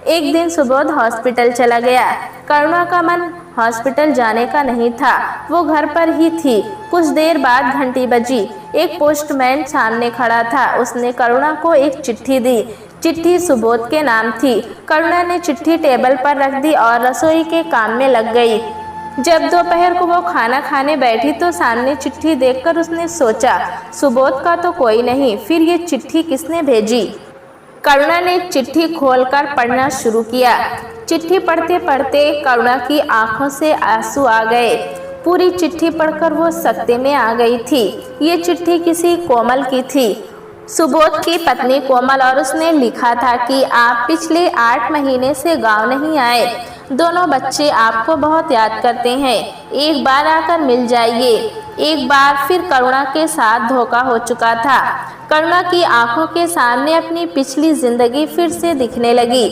एक दिन सुबोध हॉस्पिटल चला गया। करुणा का मन हॉस्पिटल जाने का नहीं था, वो घर पर ही थी। कुछ देर बाद घंटी बजी। एक पोस्टमैन सामने खड़ा था। उसने करुणा को एक चिट्ठी दी। चिट्ठी सुबोध के नाम थी। करुणा ने चिट्ठी टेबल पर रख दी और रसोई के काम में लग गई। जब दोपहर को वो खाना खाने बैठी तो सामने चिट्ठी देखकर उसने सोचा, सुबोध का तो कोई नहीं, फिर ये चिट्ठी किसने भेजी। करुणा ने चिट्ठी खोलकर पढ़ना शुरू किया। चिट्ठी पढ़ते पढ़ते करुणा की आंखों से आंसू आ गए। पूरी चिट्ठी पढ़कर वो सकते में आ गई थी। ये चिट्ठी किसी कोमल की थी, सुबोध की पत्नी कोमल, और उसने लिखा था कि आप पिछले 8 महीने से गांव नहीं आए। दोनों बच्चे आपको बहुत याद करते हैं, एक बार आकर मिल जाइए। एक बार फिर करुणा के साथ धोखा हो चुका था। करुणा की आंखों के सामने अपनी पिछली जिंदगी फिर से दिखने लगी।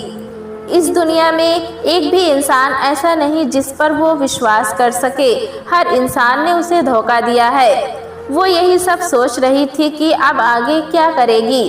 इस दुनिया में एक भी इंसान ऐसा नहीं जिस पर वो विश्वास कर सके। हर इंसान ने उसे धोखा दिया है। वो यही सब सोच रही थी कि अब आगे क्या करेगी,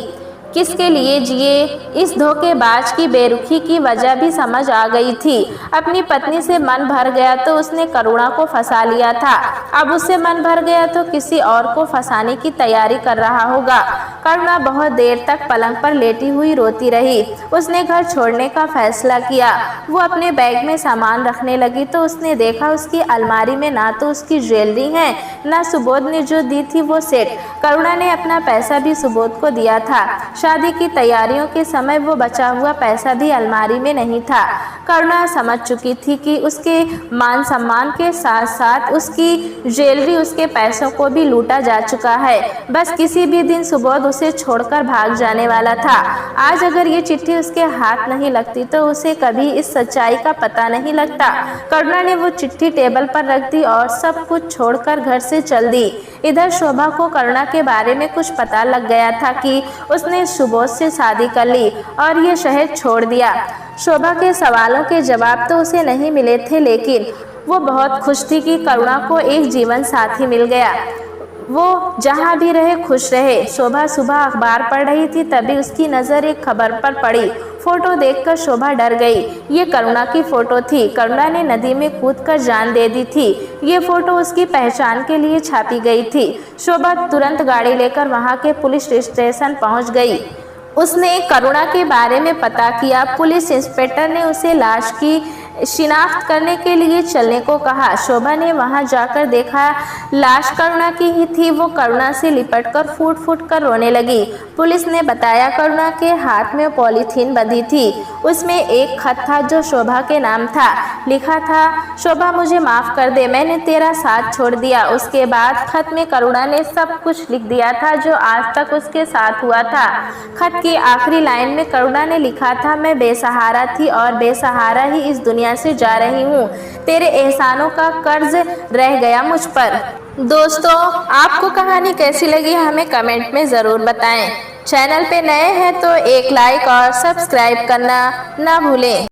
किसके लिए जिए। इस धोखेबाज की बेरुखी की वजह भी समझ आ गई थी। अपनी पत्नी से मन भर गया तो उसने करुणा को फंसा लिया था, अब उससे मन भर गया तो किसी और को फंसाने की तैयारी कर रहा होगा। करुणा बहुत देर तक पलंग पर लेटी हुई रोती रही। उसने घर छोड़ने का फैसला किया। वो अपने बैग में सामान रखने लगी तो उसने देखा उसकी अलमारी में ना तो उसकी ज्वेलरी है, ना सुबोध ने जो दी थी वो सेट। करुणा ने अपना पैसा भी सुबोध को दिया था। शादी की तैयारियों के समय वो बचा हुआ पैसा भी अलमारी में नहीं था। करुणा समझ चुकी थी कि उसके मान सम्मान के साथ साथ उसकी ज्वेलरी, उसके पैसों को भी लूटा जा चुका है। बस किसी भी दिन सुबोध उसे छोड़कर भाग जाने वाला था। आज अगर ये चिट्ठी उसके हाथ नहीं लगती तो उसे कभी इस सच्चाई का पता नहीं लगता। करुणा ने वो चिट्ठी टेबल पर रख दी और सब कुछ छोड़कर घर से चल दी। इधर शोभा को करुणा के बारे में कुछ पता लग गया था कि उसने सुबोध से शादी कर ली और ये शहर छोड़ दिया। शोभा के सवालों के जवाब तो उसे नहीं मिले थे, लेकिन वो बहुत खुश थी कि करुणा को एक जीवन साथी मिल गया। वो जहाँ भी रहे खुश रहे। शोभा सुबह अखबार पढ़ रही थी, तभी उसकी नज़र एक खबर पर पड़ी। फोटो देखकर शोभा डर गई। ये करुणा की फोटो थी। करुणा ने नदी में कूदकर जान दे दी थी। ये फोटो उसकी पहचान के लिए छापी गई थी। शोभा तुरंत गाड़ी लेकर वहाँ के पुलिस स्टेशन पहुँच गई। उसने करुणा के बारे में पता किया। पुलिस इंस्पेक्टर ने उसे लाश की शिनाख्त करने के लिए चलने को कहा। शोभा ने वहां जाकर देखा लाश करुणा की ही थी। वो करुणा से लिपटकर फूट फूट कर रोने लगी। पुलिस ने बताया करुणा के हाथ में पॉलीथीन बंधी थी। उसमें एक खत था जो शोभा के नाम था। लिखा था, शोभा मुझे माफ कर दे, मैंने तेरा साथ छोड़ दिया। उसके बाद खत में करुणा ने सब कुछ लिख दिया था जो आज तक उसके साथ हुआ था। खत की आखिरी लाइन में करुणा ने लिखा था, मैं बेसहारा थी और बेसहारा ही इस दुनिया से जा रही हूँ। तेरे एहसानों का कर्ज रह गया मुझ पर। दोस्तों, आपको कहानी कैसी लगी हमें कमेंट में ज़रूर बताएं। चैनल पे नए हैं तो एक लाइक और सब्सक्राइब करना ना भूलें।